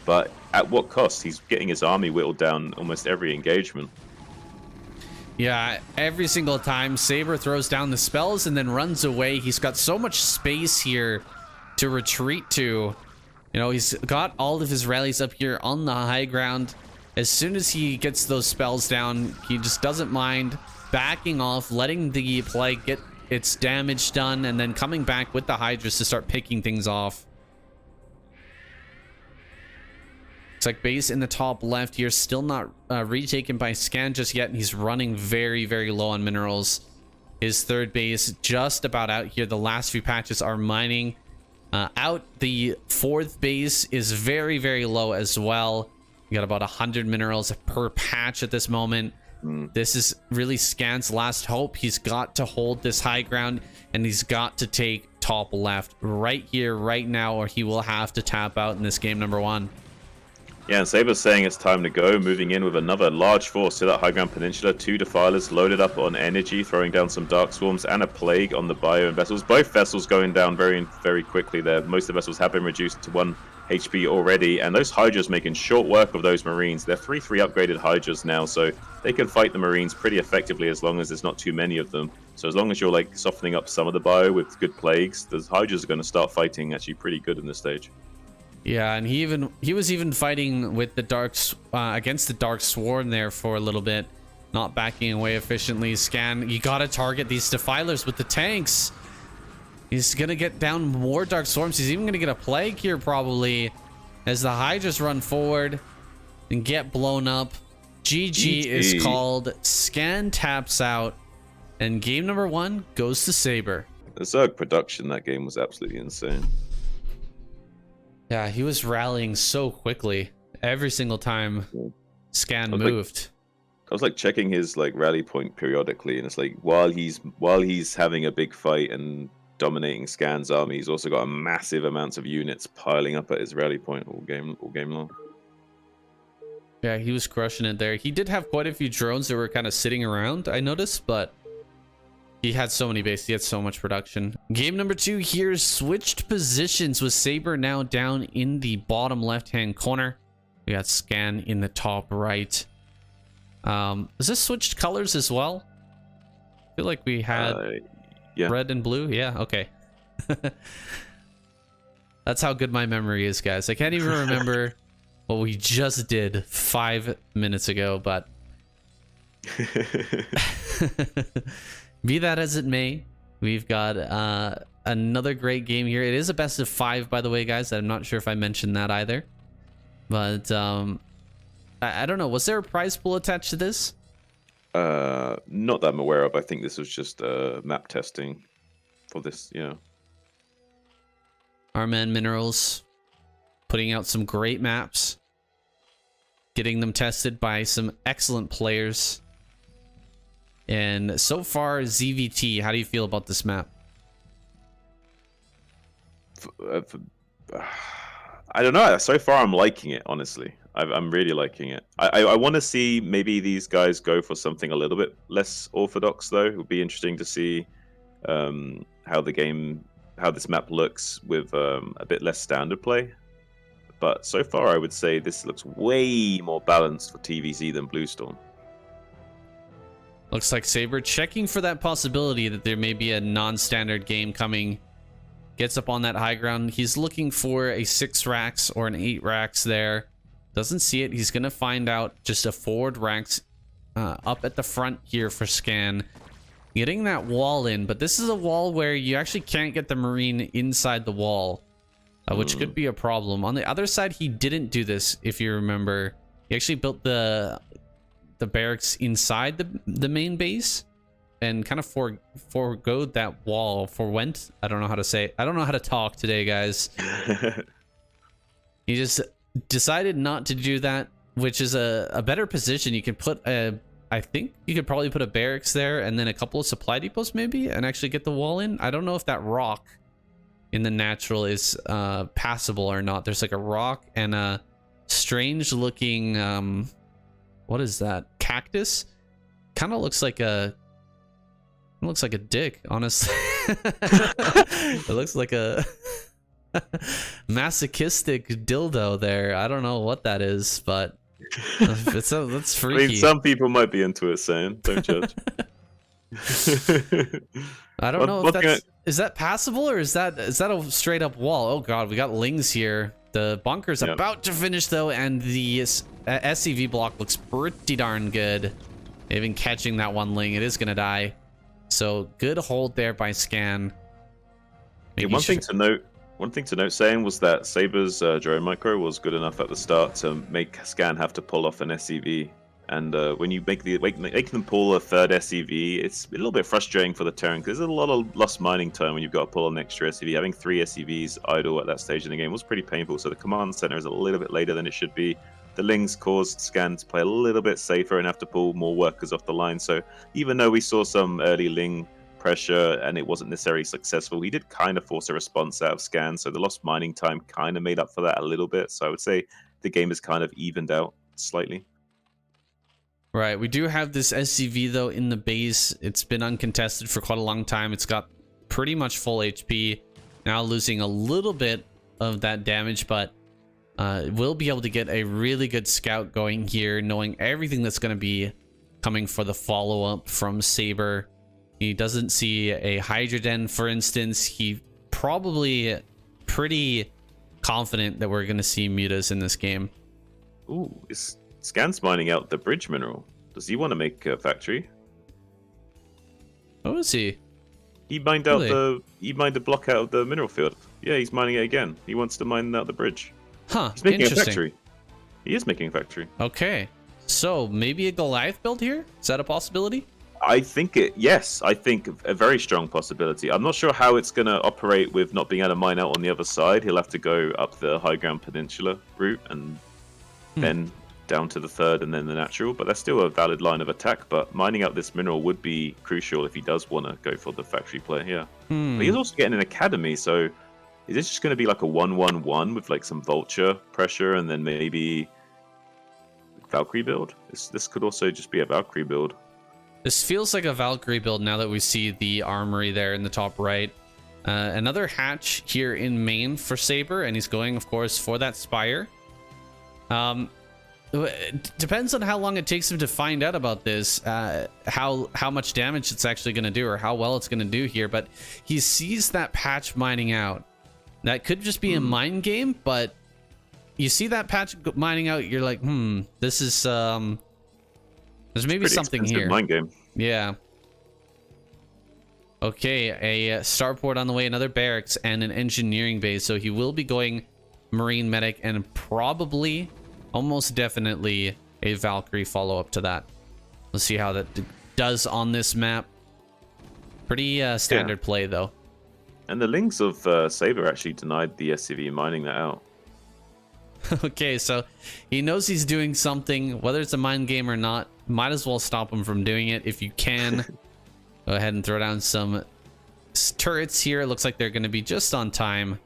But at what cost? He's getting his army whittled down almost every engagement. Yeah, every single time Sabre throws down the spells and then runs away. He's got so much space here to retreat to. You know, he's got all of his rallies up here on the high ground. As soon as he gets those spells down, he just doesn't mind backing off, letting the Plague get its damage done, and then coming back with the Hydras to start picking things off. It's like base in the top left here, still not retaken by Scan just yet, and he's running very, very low on minerals. His third base just about out here. The last few patches are mining out. The fourth base is very, very low as well. You got about 100 minerals per patch at this moment. This is really Scan's last hope. He's got to hold this high ground, and he's got to take top left right here, right now, or he will have to tap out in this game number 1. Yeah, and Sabre's saying it's time to go, moving in with another large force to that high ground peninsula. 2 Defilers loaded up on energy, throwing down some Dark Swarms and a Plague on the bio and vessels. Both vessels going down very, very quickly there. Most of the vessels have been reduced to 1 HP already, and those Hydras making short work of those Marines. They're 3/3 upgraded Hydras now, so they can fight the Marines pretty effectively as long as there's not too many of them. So as long as you're like softening up some of the bio with good Plagues, those Hydras are going to start fighting actually pretty good in this stage. Yeah, and he was even fighting with the against the Dark Sworn there for a little bit, not backing away efficiently. Scan, you gotta target these Defilers with the tanks. He's gonna get down more Dark Swarms. He's even gonna get a Plague here probably, as the Hydras run forward and get blown up. GG is called. Scan taps out, and game number 1 goes to Sabre. The Zerg production that game was absolutely insane. Yeah, he was rallying so quickly every single time Scan moved. I was like checking his like rally point periodically, and it's like while he's having a big fight and dominating Scan's army, he's also got a massive amounts of units piling up at his rally point all game long. Yeah, he was crushing it there. He did have quite a few drones that were kind of sitting around, I noticed, but he had so many bases. He had so much production. Game number 2 here, switched positions with Sabre now down in the bottom left-hand corner. We got Scan in the top right. Is this switched colors as well? I feel like we had red and blue. Yeah, okay. That's how good my memory is, guys. I can't even remember what we just did 5 minutes ago, but be that as it may, we've got another great game here. It is a best of 5, by the way, guys. I'm not sure if I mentioned that either, but I don't know. Was there a prize pool attached to this? Not that I'm aware of. I think this was just map testing for this, Our man Minerals putting out some great maps, getting them tested by some excellent players. And so far, ZVT, how do you feel about this map? I don't know. So far, I'm liking it, honestly. I'm really liking it. I want to see maybe these guys go for something a little bit less orthodox, though. It would be interesting to see how this map looks with a bit less standard play. But so far, I would say this looks way more balanced for TVZ than Bluestorm. Looks like Sabre checking for that possibility that there may be a non-standard game coming. Gets up on that high ground. He's looking for a 6 racks or an 8 racks there. Doesn't see it. He's going to find out just a forward racks up at the front here for Scan. Getting that wall in, but this is a wall where you actually can't get the Marine inside the wall, which could be a problem. On the other side, he didn't do this, if you remember. He actually built the barracks inside the main base and kind of foregoed that wall. Forwent? I don't know how to say it. I don't know how to talk today, guys. He just decided not to do that, which is a better position. You can put I think you could probably put a barracks there and then a couple of supply depots maybe and actually get the wall in. I don't know if that rock in the natural is passable or not. There's like a rock and a strange looking what is that? Cactus? Kind of looks like a dick, honestly. It looks like a masochistic dildo there. I don't know what that is, but that's freaky. I mean, some people might be into it, saying, don't judge. I don't know if that's... Is that passable or is that a straight up wall? Oh god, we got Lings here. The bunker's about to finish though, and the SCV block looks pretty darn good. Even catching that one Ling, it is gonna die. So good hold there by Scan. Yeah, one thing to note, saying was that Sabre's drone micro was good enough at the start to make Scan have to pull off an SCV. And when you make them pull a third SCV, it's a little bit frustrating for the Terran because there's a lot of lost mining time when you've got to pull an extra SCV. Having 3 SCVs idle at that stage in the game was pretty painful. So the command center is a little bit later than it should be. The Lings caused Scan to play a little bit safer and have to pull more workers off the line. So even though we saw some early Ling pressure and it wasn't necessarily successful, he did kind of force a response out of Scan. So the lost mining time kind of made up for that a little bit. So I would say the game is kind of evened out slightly. Right, we do have this SCV though in the base. It's been uncontested for quite a long time. It's got pretty much full HP. Now losing a little bit of that damage, but we'll be able to get a really good scout going here, knowing everything that's going to be coming for the follow-up from Sabre. He doesn't see a Hydra Den, for instance. He probably pretty confident that we're going to see mutas in this game. Ooh, Scan's mining out the bridge mineral. Does he want to make a factory? Oh, is he? He mined out he mined a block out of the mineral field. Yeah, he's mining it again. He wants to mine out the bridge. Huh. He's making a factory. He is making a factory. Okay. So maybe a Goliath build here? Is that a possibility? I think I think a very strong possibility. I'm not sure how it's going to operate with not being able to mine out on the other side. He'll have to go up the high ground peninsula route and then down to the third and then the natural, but that's still a valid line of attack. But mining out this mineral would be crucial if he does want to go for the factory play here. But he's also getting an academy, so is this just going to be like a 1-1-1 with like some vulture pressure and then maybe Valkyrie build? This could also just be a Valkyrie build. This feels like a Valkyrie build now that we see the armory there in the top right. Another hatch here in main for Sabre, and he's going, of course, for that Spire. It depends on how long it takes him to find out about this, how much damage it's actually going to do or how well it's going to do here. But he sees that patch mining out. That could just be a mind game, but you see that patch mining out, you're like, this is there's maybe something here. Mind game. Yeah. Okay, a starport on the way, another barracks and an engineering base. So he will be going Marine medic and probably, almost definitely, a Valkyrie follow-up to that. Let's see how that does on this map. Pretty standard play, though. And the Lings of Sabre actually denied the SCV mining that out. Okay, so he knows he's doing something, whether it's a mind game or not. Might as well stop him from doing it if you can. Go ahead and throw down some turrets here. It looks like they're going to be just on time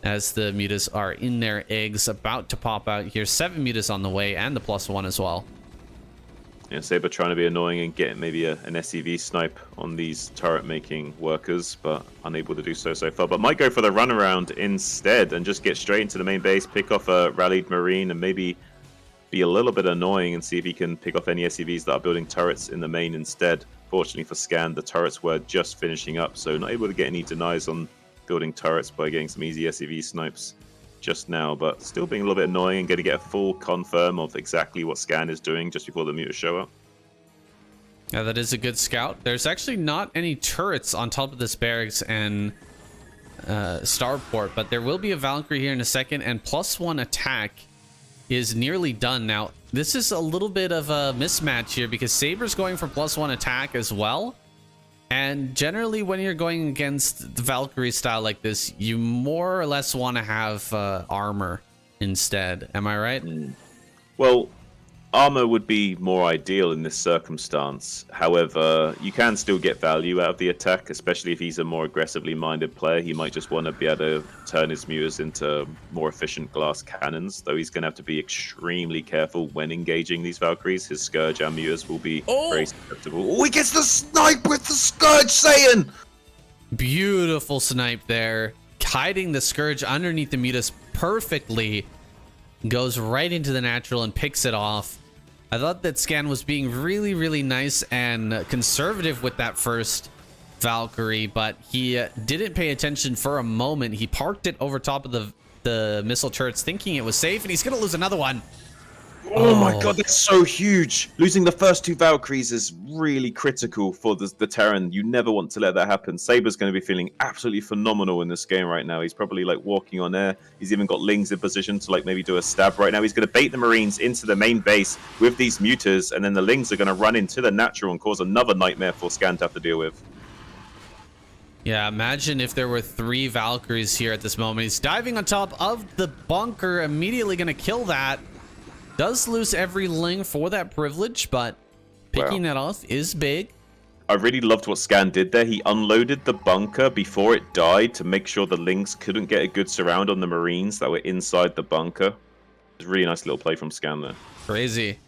as the mutas are in their eggs, about to pop out here. 7 mutas on the way and the +1 as well. Yeah, Sabre trying to be annoying and get maybe an SCV snipe on these turret-making workers, but unable to do so far. But might go for the runaround instead and just get straight into the main base, pick off a rallied Marine, and maybe be a little bit annoying and see if he can pick off any SCVs that are building turrets in the main instead. Fortunately for Scan, the turrets were just finishing up, so not able to get any denies on building turrets by getting some easy SCV snipes just now, but still being a little bit annoying and going to get a full confirm of exactly what Scan is doing just before the muters show up. Yeah, that is a good scout. There's actually not any turrets on top of this barracks and starport, but there will be a Valkyrie here in a second, and +1 attack is nearly done. Now, this is a little bit of a mismatch here because Sabre's going for +1 attack as well. And generally, when you're going against the Valkyrie style like this, you more or less want to have armor instead. Am I right? Well, armor would be more ideal in this circumstance. However, you can still get value out of the attack, especially if he's a more aggressively minded player. He might just want to be able to turn his muters into more efficient glass cannons, though he's going to have to be extremely careful when engaging these Valkyries. His Scourge and muters will be very susceptible. Oh, he gets the snipe with the Scourge, Saiyan! Beautiful snipe there. Hiding the Scourge underneath the mutas perfectly. Goes right into the natural and picks it off. I thought that Scan was being really, really nice and conservative with that first Valkyrie, but he didn't pay attention for a moment. He parked it over top of the missile turrets thinking it was safe, and he's going to lose another one. Oh my god, that's so huge. Losing the first 2 Valkyries is really critical for the Terran. You never want to let that happen. Sabre's going to be feeling absolutely phenomenal in this game right now. He's probably like walking on air. He's even got Lings in position to like maybe do a stab right now. He's going to bait the Marines into the main base with these muters, and then the Lings are going to run into the natural and cause another nightmare for Scan to have to deal with. Yeah, imagine if there were 3 Valkyries here at this moment. He's diving on top of the bunker, immediately going to kill that. Does lose every Ling for that privilege, but picking that off is big. I really loved what Scan did there. He unloaded the bunker before it died to make sure the Lings couldn't get a good surround on the Marines that were inside the bunker. It's a really nice little play from Scan there. Crazy.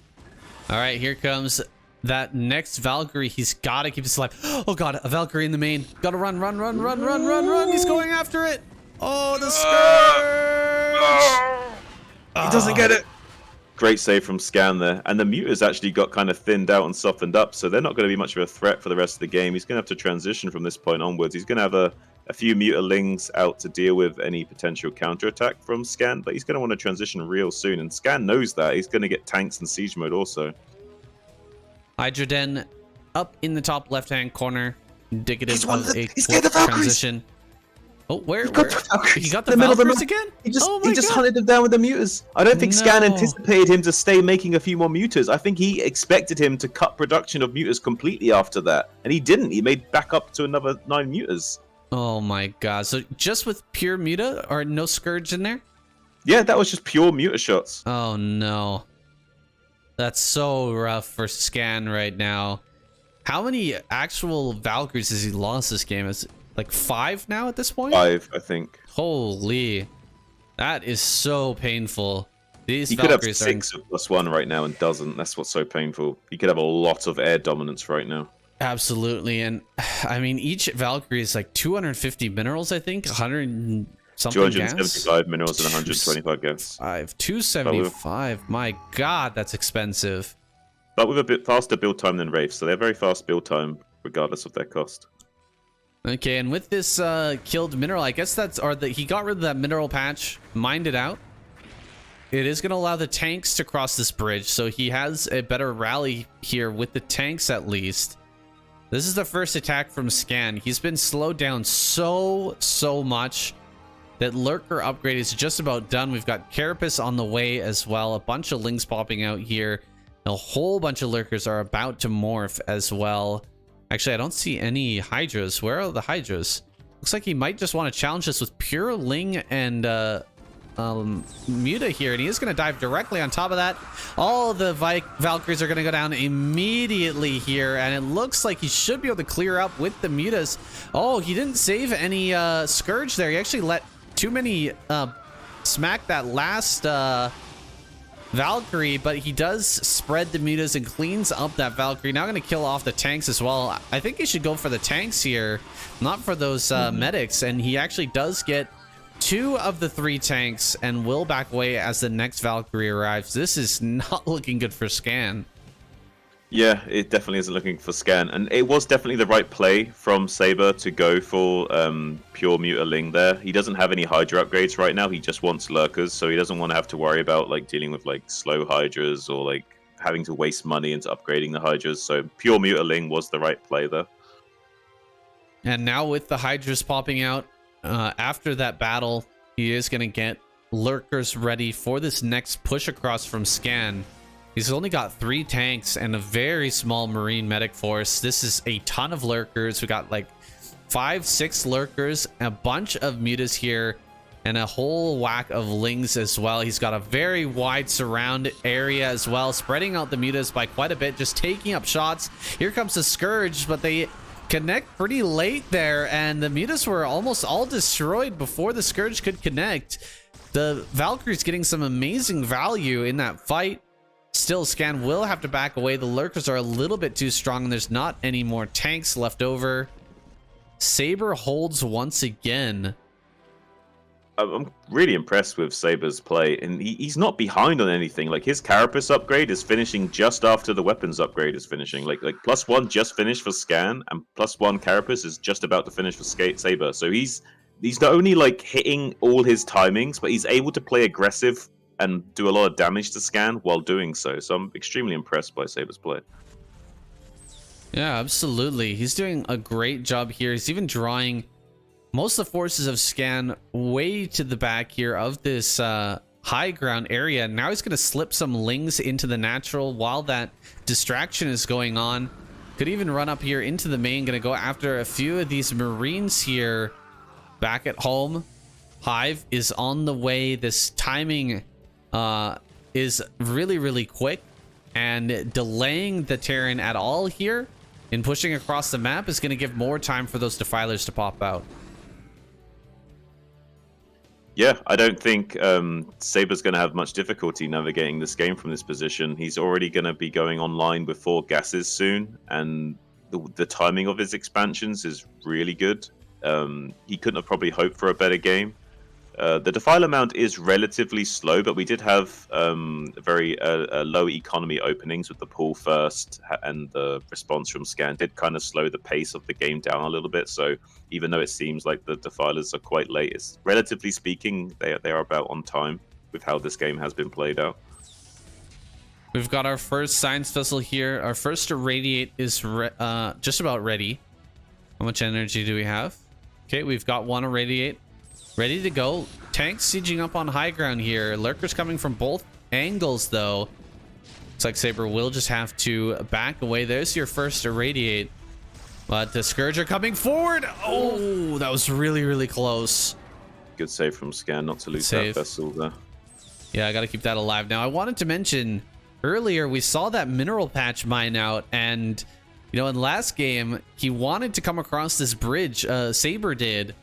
All right, here comes that next Valkyrie. He's got to keep this alive. Oh god, a Valkyrie in the main. Got to run, run, run, run, run, run, run. He's going after it. Oh, the Scourge. He doesn't get it. Great save from Scan there. And the muters actually got kind of thinned out and softened up, so they're not going to be much of a threat for the rest of the game. He's going to have to transition from this point onwards. He's going to have a few muterlings out to deal with any potential counterattack from Scan, but he's going to want to transition real soon. And Scan knows that. He's going to get tanks and siege mode also. Hydroden up in the top left-hand corner. Indicative of a quick the transition. Oh, where? He got the middle Valkyries again? He just hunted them down with the muters. I don't think Scan anticipated him to stay making a few more muters. I think he expected him to cut production of muters completely after that. And he didn't. He made back up to another 9 muters. Oh my god. So just with pure muta or no Scourge in there? Yeah, that was just pure muter shots. Oh no. That's so rough for Scan right now. How many actual Valkyries has he lost this game? Is it like 5 now at this point? 5, I think. Holy. That is so painful. These he Valkyries could have 6 of +1 right now and doesn't. That's what's so painful. He could have a lot of air dominance right now. Absolutely. And I mean, each Valkyrie is like 250 minerals, I think. 100 something 275 minerals and 125 gas. 275. My god, that's expensive. But with a bit faster build time than Wraith, so they're very fast build time regardless of their cost. Okay, and with this killed mineral, I guess he got rid of that mineral patch, mined it out. It is going to allow the tanks to cross this bridge, so he has a better rally here with the tanks at least. This is the first attack from Scan. He's been slowed down so much that Lurker upgrade is just about done. We've got Carapace on the way as well. A bunch of Lings popping out here. A whole bunch of Lurkers are about to morph as well. Actually, I don't see any Hydras. Where are the Hydras? Looks like he might just want to challenge us with pure Ling and Muta here, and he is going to dive directly on top of that. All the Valkyries are going to go down immediately here, and it looks like he should be able to clear up with the Mutas. Oh, he didn't save any Scourge there. He actually let too many smack that last Valkyrie, but he does spread the mutas and cleans up that Valkyrie. Now going to kill off the tanks as well. I think he should go for the tanks here, not for those medics. And he actually does get 2 of the 3 tanks and will back away as the next Valkyrie arrives. This is not looking good for Scan. Yeah, it definitely isn't looking for Scan, and it was definitely the right play from Sabre to go for pure Mutaling there. He doesn't have any Hydra upgrades right now. He just wants Lurkers, so he doesn't want to have to worry about like dealing with like slow Hydras or like having to waste money into upgrading the Hydras. So pure Mutaling was the right play there. And now with the Hydras popping out after that battle, he is going to get Lurkers ready for this next push across from Scan. He's only got 3 tanks and a very small Marine medic force. This is a ton of Lurkers. We got like 5-6 Lurkers, a bunch of mutas here, and a whole whack of Lings as well. He's got a very wide surround area as well, spreading out the mutas by quite a bit, just taking up shots. Here comes the Scourge, but they connect pretty late there, and the mutas were almost all destroyed before the Scourge could connect. The Valkyrie's getting some amazing value in that fight. Still, Scan will have to back away. The Lurkers are a little bit too strong, and there's not any more tanks left over. Sabre holds once again. I'm really impressed with Sabre's play, and he's not behind on anything. Like his Carapace upgrade is finishing just after the weapons upgrade is finishing. Like +1 just finished for Scan, and +1 Carapace is just about to finish for Sabre. So he's not only like hitting all his timings, but he's able to play aggressive and do a lot of damage to Scan while doing so. So I'm extremely impressed by Sabre's play. Yeah, absolutely. He's doing a great job here. He's even drawing most of the forces of Scan way to the back here of this high ground area. Now he's going to slip some Lings into the natural while that distraction is going on. Could even run up here into the main. Going to go after a few of these Marines here back at home. Hive is on the way. This timing is really quick, and delaying the Terran at all here in pushing across the map is going to give more time for those Defilers to pop out. Yeah, I don't think Sabre's going to have much difficulty navigating this game from this position. He's already going to be going online with 4 gases soon, and the timing of his expansions is really good. He couldn't have probably hoped for a better game. The Defiler mount is relatively slow, but we did have very low economy openings with the pull first, and the response from Scan did kind of slow the pace of the game down a little bit. So even though it seems like the Defilers are quite late, it's, relatively speaking, they are about on time with how this game has been played out. We've got our first Science Vessel here. Our first Irradiate is just about ready. How much energy do we have? Okay, we've got 1 Irradiate. Ready to go. Tanks sieging up on high ground here. Lurkers coming from both angles, though. Looks like Sabre will just have to back away. There's your first Irradiate. But the Scourge are coming forward. Oh, that was really close. Good save from Scan not to lose that vessel there. Yeah, I got to keep that alive. Now, I wanted to mention earlier, we saw that mineral patch mine out, and, you know, in the last game, he wanted to come across this bridge. Sabre did,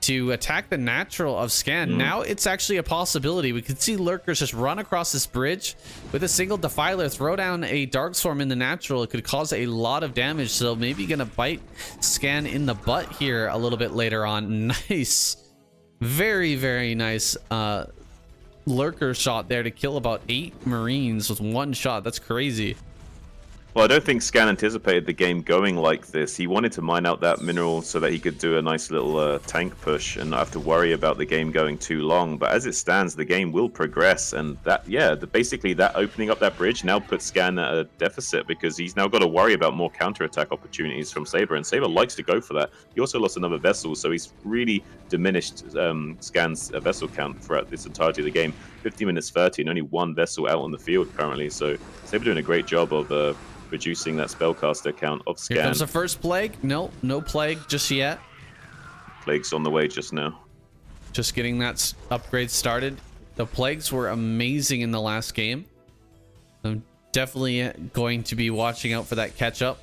to attack the natural of Scan. Now it's actually a possibility. We could see Lurkers just run across this bridge with a single Defiler, throw down a Darkstorm in the natural. It could cause a lot of damage, so maybe gonna bite Scan in the butt here a little bit later on. Nice, very nice Lurker shot there to kill about 8 Marines with 1 shot. That's crazy. Well, I don't think Scan anticipated the game going like this. He wanted to mine out that mineral so that he could do a nice little tank push and not have to worry about the game going too long. But as it stands, the game will progress, and that, yeah, basically that opening up that bridge now puts Scan at a deficit, because he's now got to worry about more counterattack opportunities from Sabre, and Sabre likes to go for that. He also lost another vessel, so he's really diminished Scan's vessel count throughout this entirety of the game. 50 minutes 30, and only 1 vessel out on the field currently. So Sabre doing a great job of reducing that spellcaster count of Scan. Here comes the first plague. No plague just yet. Plague's on the way just now. Just getting that upgrade started. The plagues were amazing in the last game. I'm definitely going to be watching out for that catch up.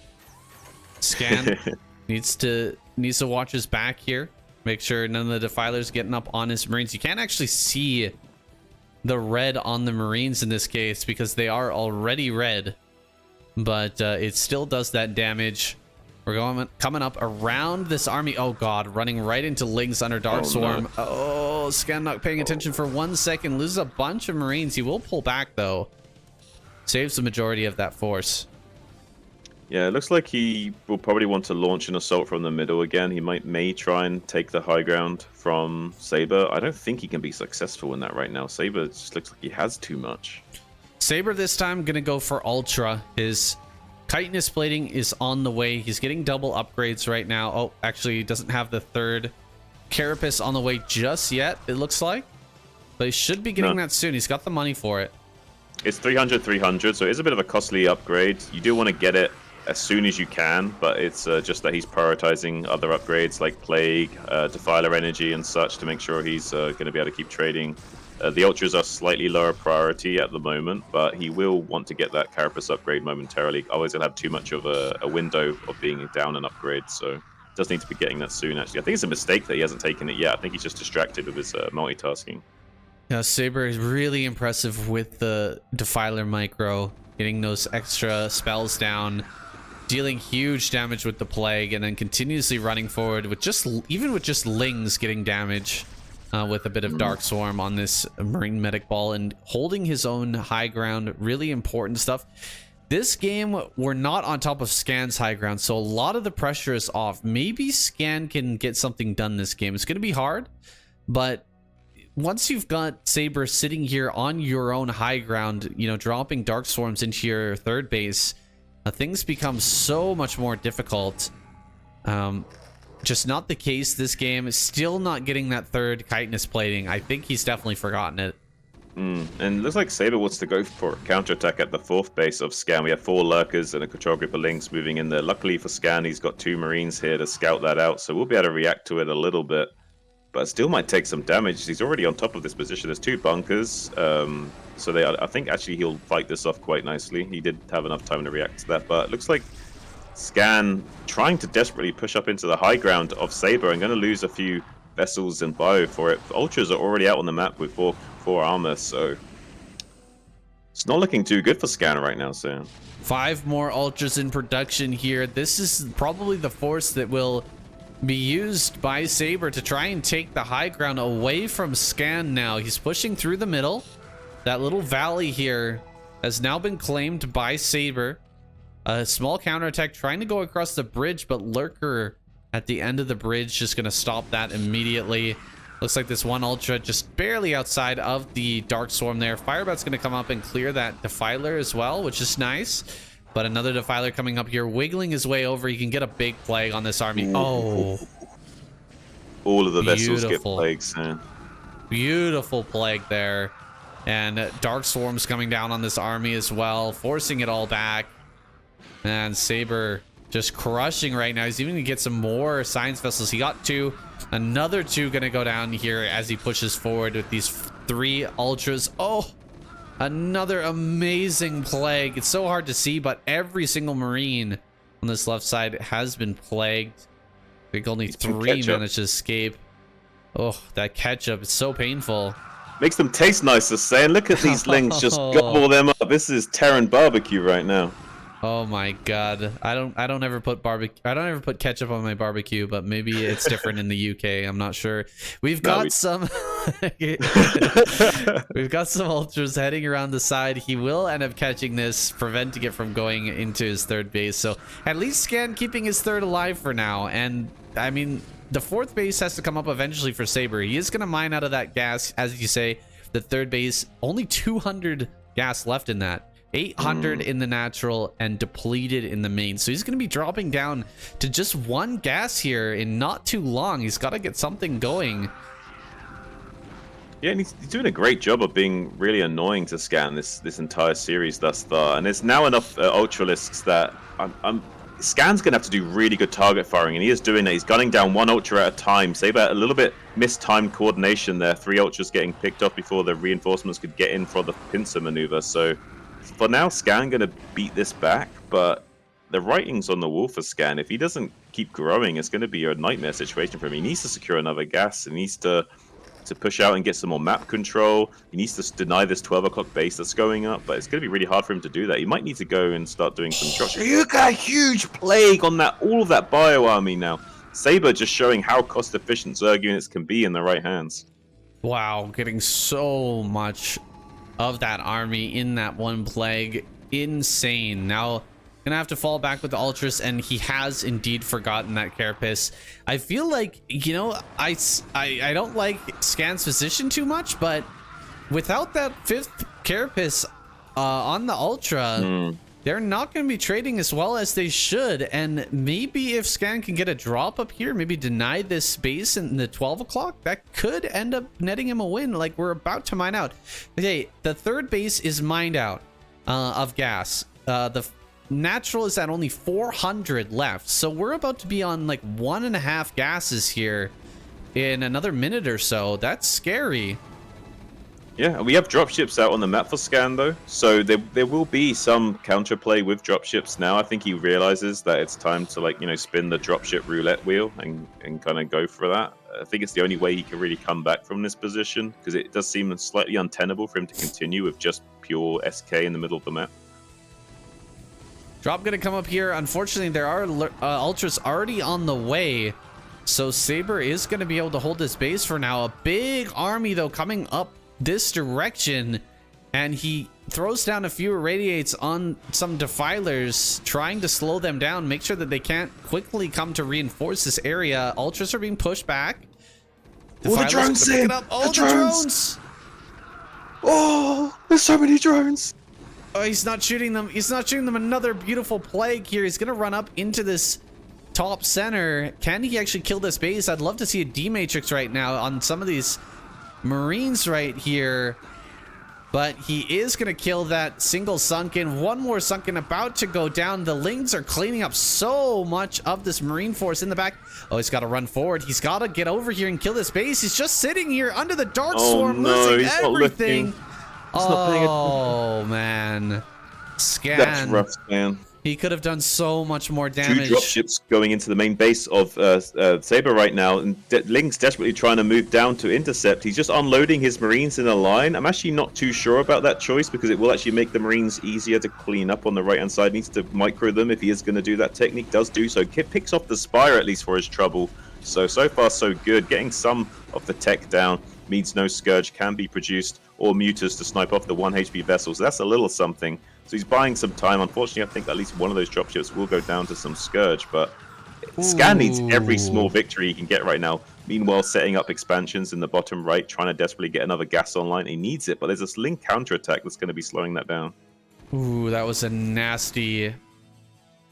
Scan needs to watch his back here. Make sure none of the Defilers getting up on his Marines. You can't actually see the red on the Marines in this case because they are already red. But it still does that damage. We're coming up around this army. Oh god, running right into Lings under Dark Swarm. No. Oh, Scan not paying attention for 1 second. Loses a bunch of Marines. He will pull back though. Saves the majority of that force. Yeah, it looks like he will probably want to launch an assault from the middle again. He may try and take the high ground from Sabre. I don't think he can be successful in that right now. Sabre just looks like he has too much. Sabre this time gonna go for Ultra. His chitinous plating is on the way. He's getting double upgrades right now. Oh, actually, he doesn't have the third carapace on the way just yet, it looks like. But he should be getting that soon. He's got the money for it. It's 300, so it is a bit of a costly upgrade. You do want to get it as soon as you can, but it's just that he's prioritizing other upgrades like Plague, Defiler Energy and such to make sure he's going to be able to keep trading. The Ultras are slightly lower priority at the moment, but he will want to get that Carapace upgrade momentarily. Otherwise, he'll have too much of a window of being down an upgrade, so does need to be getting that soon, actually. I think it's a mistake that he hasn't taken it yet. I think he's just distracted with his multitasking. Yeah, Sabre is really impressive with the Defiler Micro, getting those extra spells down, dealing huge damage with the Plague, and then continuously running forward with even with just Lings getting damage. With a bit of Dark Swarm on this Marine Medic Ball and holding his own high ground. Really important stuff. This game, we're not on top of Scan's high ground, so a lot of the pressure is off. Maybe Scan can get something done this game. It's going to be hard, but once you've got Sabre sitting here on your own high ground, you know, dropping Dark Swarms into your third base, things become so much more difficult. Just not the case this game. Still not getting that third chitinous plating. I think he's definitely forgotten it. And it looks like Sabre wants to go for a counterattack at the fourth base of Scan. We have 4 Lurkers and a Control Group of Lynx moving in there. Luckily for Scan, he's got 2 Marines here to scout that out, so we'll be able to react to it a little bit. But still might take some damage. He's already on top of this position. There's 2 bunkers, so I think actually he'll fight this off quite nicely. He did have enough time to react to that, but it looks like Scan trying to desperately push up into the high ground of Sabre and going to lose a few vessels and bio for it. Ultras are already out on the map with 4 armor, so it's not looking too good for Scan right now, Sam. 5 more Ultras in production here. This is probably the force that will be used by Sabre to try and take the high ground away from Scan now. He's pushing through the middle. That little valley here has now been claimed by Sabre. A small counterattack trying to go across the bridge, but Lurker at the end of the bridge just going to stop that immediately. Looks like this one Ultra just barely outside of the Dark Swarm there. Firebat's going to come up and clear that Defiler as well, which is nice. But another Defiler coming up here, wiggling his way over. He can get a big Plague on this army. Oh. All of the vessels get plagues. Beautiful Plague there. And Dark Swarm's coming down on this army as well, forcing it all back. And Sabre just crushing right now. He's even gonna get some more science vessels. He got 2. Another 2 gonna go down here as he pushes forward with these 3 Ultras. Oh, another amazing Plague. It's so hard to see, but every single Marine on this left side has been plagued. I think only 3 managed to escape. Oh, that ketchup is so painful. Makes them taste nicer, saying. Look at these Lings, just gobble them up. This is Terran barbecue right now. Oh my god. I don't ever put ketchup on my barbecue, but maybe it's different in the UK. I'm not sure. We've got some we've got some Ultras heading around the side. He will end up catching this, preventing it from going into his third base. So at least Scan keeping his third alive for now. And I mean, the fourth base has to come up eventually for Sabre. He is going to mine out of that gas, as you say. The third base, only 200 gas left in that. 800 in the natural and depleted in the main, so he's going to be dropping down to just 1 gas here in not too long. He's got to get something going. Yeah, and he's doing a great job of being really annoying to Scan this entire series thus far, and there's now enough Ultralisks that Scan's going to have to do really good target firing, and he is doing that. He's gunning down 1 Ultra at a time. Sabre a little bit mistimed coordination there. 3 Ultras getting picked off before the reinforcements could get in for the pincer maneuver, so for now, Scan going to beat this back, but the writing's on the wall for Scan. If he doesn't keep growing, it's going to be a nightmare situation for him. He needs to secure another gas. He needs to to push out and get some more map control. He needs to deny this 12 o'clock base that's going up, but it's going to be really hard for him to do that. He might need to go and start doing some drops. Look at a huge plague on that, all of that bio army now. Sabre just showing how cost efficient Zerg units can be in the right hands. Wow, getting so much of that army in that one plague. Insane. Now gonna have to fall back with the ultras, and he has indeed forgotten that carapace. I feel like, you know, I don't like Scan's position too much, but without that 5th carapace on the ultra, they're not going to be trading as well as they should. And maybe if Scan can get a drop up here, maybe deny this base in the 12 o'clock, that could end up netting him a win. Like, we're about to mine out. Okay, the 3rd base is mined out of gas. The natural is at only 400 left, so we're about to be on like 1.5 gases here in another minute or so. That's scary. Yeah, we have dropships out on the map for Scan though, so there will be some counterplay with dropships now. I think he realizes that it's time to, like, you know, spin the dropship roulette wheel and kind of go for that. I think it's the only way he can really come back from this position, because it does seem slightly untenable for him to continue with just pure SK in the middle of the map. Drop gonna come up here. Unfortunately, there are ultras already on the way, so Sabre is gonna be able to hold this base for now. A big army though coming up this direction, and he throws down a few irradiates on some defilers, trying to slow them down, make sure that they can't quickly come to reinforce this area. Ultras are being pushed back. Oh, the drones in! Oh, the drones! Oh, there's so many drones! Oh, he's not shooting them. He's not shooting them. Another beautiful plague here. He's gonna run up into this top center. Can he actually kill this base? I'd love to see a D-Matrix right now on some of these Marines right here, but he is gonna kill that single sunken. One more sunken about to go down. The Lings are cleaning up so much of this Marine force in the back. Oh, he's got to run forward. He's got to get over here and kill this base. He's just sitting here under the Dark Storm, losing everything. Oh man, Scan. That's rough, man. He could have done so much more damage. 2 dropships going into the main base of Sabre right now, and Link's desperately trying to move down to intercept. He's just unloading his Marines in a line. I'm actually not too sure about that choice, because it will actually make the Marines easier to clean up on the right-hand side. Needs to micro them if he is going to do that. Technique does do so. Picks off the Spire at least for his trouble. So far so good. Getting some of the tech down means no Scourge can be produced, or Mutas to snipe off the 1 HP vessels. So that's a little something. So he's buying some time. Unfortunately, I think at least one of those dropships will go down to some Scourge, but Scan needs every small victory he can get right now. Meanwhile, setting up expansions in the bottom right, trying to desperately get another gas online. He needs it, but there's this Link counterattack that's going to be slowing that down. Ooh, that was a nasty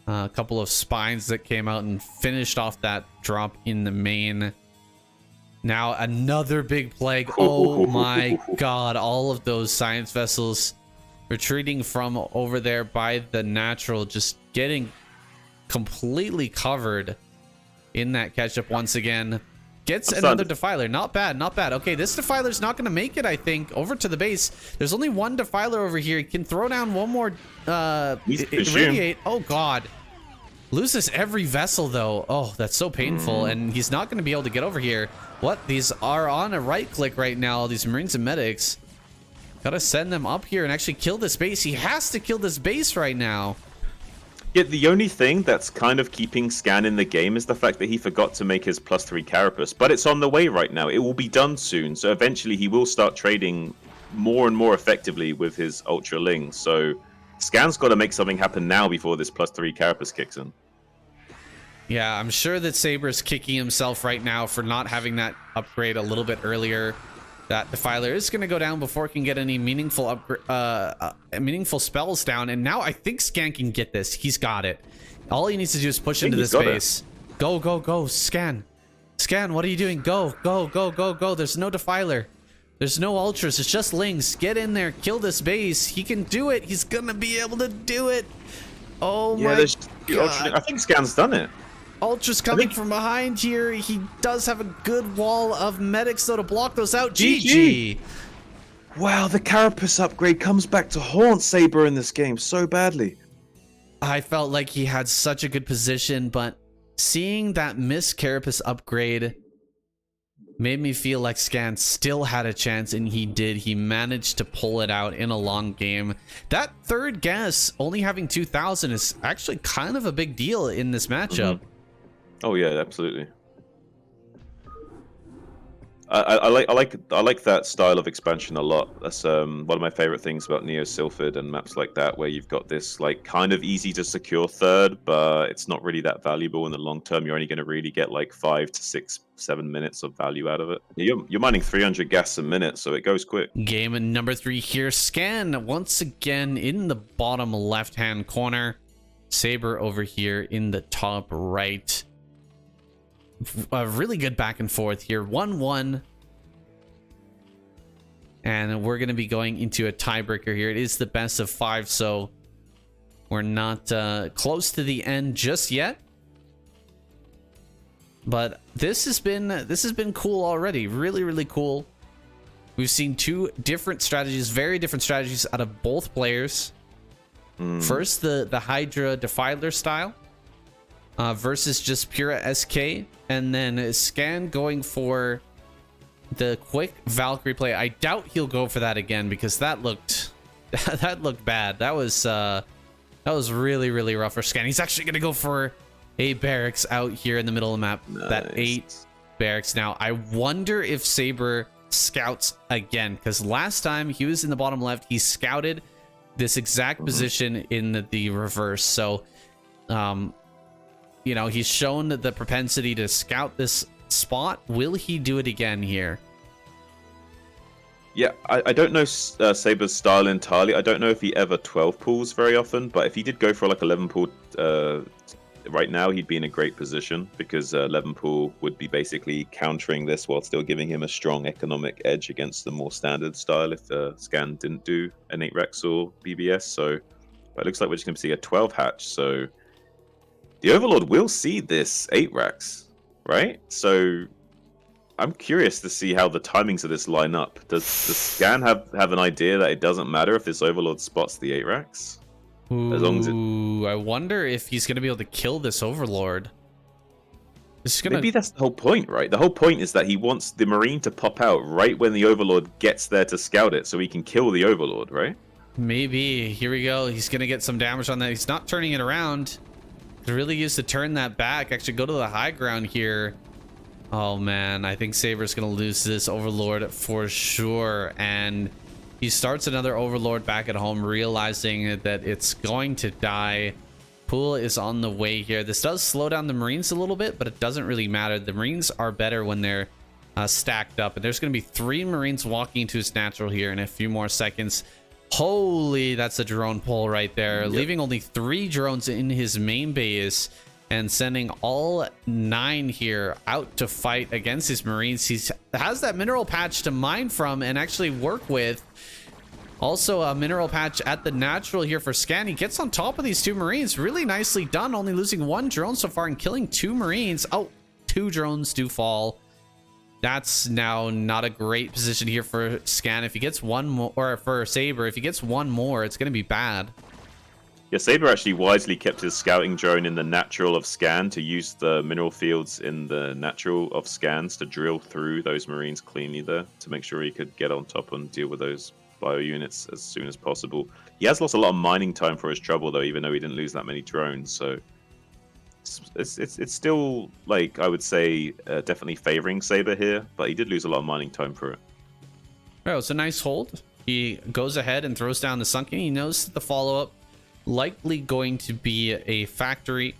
couple of spines that came out and finished off that drop in the main. Now another big plague. Oh my god, all of those science vessels retreating from over there by the natural, just getting completely covered in that catch-up once again. Gets another defiler. Not bad, not bad. Okay, this defiler's not going to make it, I think, over to the base. There's only one defiler over here. He can throw down one more irradiate. Oh god. Loses every vessel though. Oh, that's so painful. And he's not going to be able to get over here. What? These are on a right click right now, these Marines and medics. Gotta send them up here and actually kill this base. He has to kill this base right now. Yeah, the only thing that's kind of keeping Scan in the game is the fact that he forgot to make his +3 carapace. But it's on the way right now. It will be done soon. So eventually he will start trading more and more effectively with his Ultra Ling. So Scan's got to make something happen now before this +3 carapace kicks in. Yeah, I'm sure that Sabre's kicking himself right now for not having that upgrade a little bit earlier. That defiler is going to go down before it can get any meaningful meaningful spells down. And now I think Scan can get this. He's got it. All he needs to do is push into this base. Go, go, go, Scan. Scan, what are you doing? Go, go, go, go, go. There's no defiler. There's no ultras. It's just Lings. Get in there. Kill this base. He can do it. He's going to be able to do it. Oh my god. I think Scan's done it. Ultra's coming from behind here. He does have a good wall of medics though to block those out. GG. Wow, the carapace upgrade comes back to haunt Sabre in this game so badly. I felt like he had such a good position, but seeing that missed carapace upgrade made me feel like Scan still had a chance, and he did. He managed to pull it out in a long game. That third guess, only having 2,000, is actually kind of a big deal in this matchup. Oh yeah, absolutely. I like that style of expansion a lot. That's one of my favorite things about Neo Sylphid and maps like that, where you've got this like kind of easy to secure third, but it's not really that valuable in the long term. You're only going to really get like 5 to 6, 7 minutes of value out of it. You're mining 300 gas a minute, so it goes quick. Game number 3 here. Scan once again in the bottom left-hand corner. Sabre over here in the top right. A really good back and forth here. 1-1. And we're going to be going into a tiebreaker here. It is the best of 5, so we're not close to the end just yet. But this has been cool already. Really, really cool. We've seen two different strategies, very different strategies out of both players. First, the Hydra Defiler style versus just pure SK. And then Scan going for the quick Valkyrie play. I doubt he'll go for that again because that looked that looked bad. That was really, really rough for Scan. He's actually gonna go for a barracks out here in the middle of the map. Nice. That 8 barracks. Now I wonder if Sabre scouts again, because last time he was in the bottom left, he scouted this exact position in the reverse. So you know, he's shown the propensity to scout this spot. Will he do it again here? Yeah, I don't know Sabre's style entirely. I don't know if he ever 12 pulls very often, but if he did go for like 11 pull right now, he'd be in a great position because 11 pull would be basically countering this while still giving him a strong economic edge against the more standard style if Scan didn't do an 8 Rex or BBS. So but it looks like we're just going to see a 12 hatch. So the Overlord will see this 8 racks, right? So I'm curious to see how the timings of this line up. Does Scan have an idea that it doesn't matter if this Overlord spots the 8 racks? As long as it... I wonder if he's going to be able to kill this Overlord. Maybe that's the whole point, right? The whole point is that he wants the Marine to pop out right when the Overlord gets there to scout it so he can kill the Overlord, right? Maybe. Here we go. He's going to get some damage on that. He's not turning it around. Really used to turn that back. Actually go to the high ground here. Oh man, I think Sabre's gonna lose this Overlord for sure. And he starts another Overlord back at home, realizing that it's going to die. Pool is on the way here. This does slow down the Marines a little bit, but it doesn't really matter. The Marines are better when they're stacked up. And there's gonna be 3 Marines walking into his natural here in a few more seconds. Holy, that's a drone pull right there. Yep. Leaving only 3 drones in his main base and sending all 9 here out to fight against his Marines. He has that mineral patch to mine from and actually work with. Also a mineral patch at the natural here for Scan. He gets on top of these 2 Marines. Really nicely done. Only losing 1 drone so far and killing 2 Marines. Oh, 2 drones do fall. That's now not a great position here for Scan. If he gets 1 more, or for Sabre, if he gets 1 more, it's going to be bad. Yeah, Sabre actually wisely kept his scouting drone in the natural of Scan to use the mineral fields in the natural of Scans to drill through those Marines cleanly there to make sure he could get on top and deal with those bio units as soon as possible. He has lost a lot of mining time for his trouble though, even though he didn't lose that many drones. So it's still, like, I would say definitely favoring Sabre here, but he did lose a lot of mining time for it. Oh, it's a nice hold. He goes ahead and throws down the Sunken. He knows that the follow-up likely going to be a factory.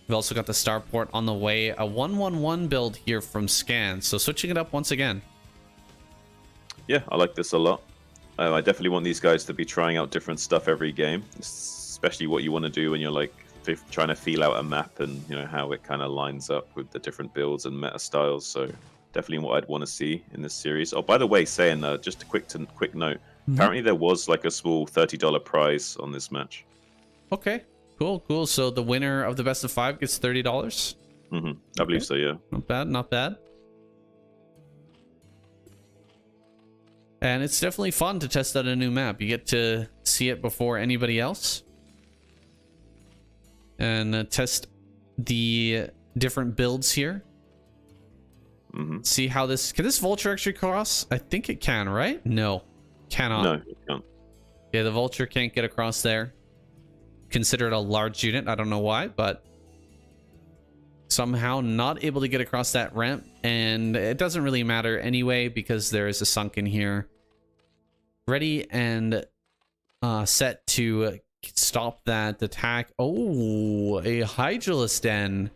We've also got the starport on the way. A 1-1-1 build here from Scan, so switching it up once again. Yeah, I like this a lot. I definitely want these guys to be trying out different stuff every game, especially what you want to do when you're like trying to feel out a map and you know how it kind of lines up with the different builds and meta styles. So definitely what I'd want to see in this series. Oh, by the way, saying just a quick note. Apparently there was like a small $30 prize on this match. Okay, cool. So the winner of the best of 5 gets $30. I believe so, yeah. Not bad. And it's definitely fun to test out a new map. You get to see it before anybody else. And test the different builds here. See how this... Can this vulture actually cross? I think it can, right? No. Cannot. No, it can't. Yeah, the vulture can't get across there. Considered a large unit. I don't know why, but... somehow not able to get across that ramp. And it doesn't really matter anyway, because there is a sunken here. Ready and set to stop that attack. Oh, a Hydralisk Den.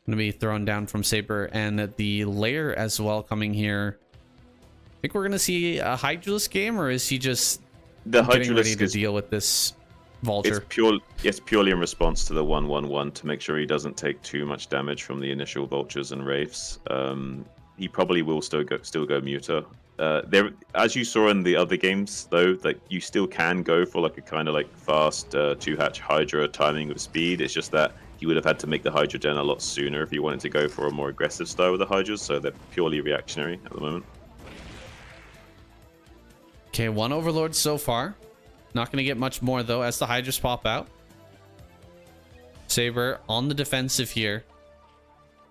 Gonna be thrown down from Sabre, and the lair as well coming here. Think we're gonna see a Hydralisk game, or is he just getting ready to deal with this vulture? It's purely in response to the 1-1-1 to make sure he doesn't take too much damage from the initial vultures and wraiths. He probably will still go muter. There, as you saw in the other games, though, that you still can go for like a kind of like fast 2-hatch Hydra timing with speed. It's just that he would have had to make the Hydra Den a lot sooner if he wanted to go for a more aggressive style with the Hydras, so they're purely reactionary at the moment. Okay, one Overlord so far. Not going to get much more, though, as the Hydras pop out. Sabre on the defensive here.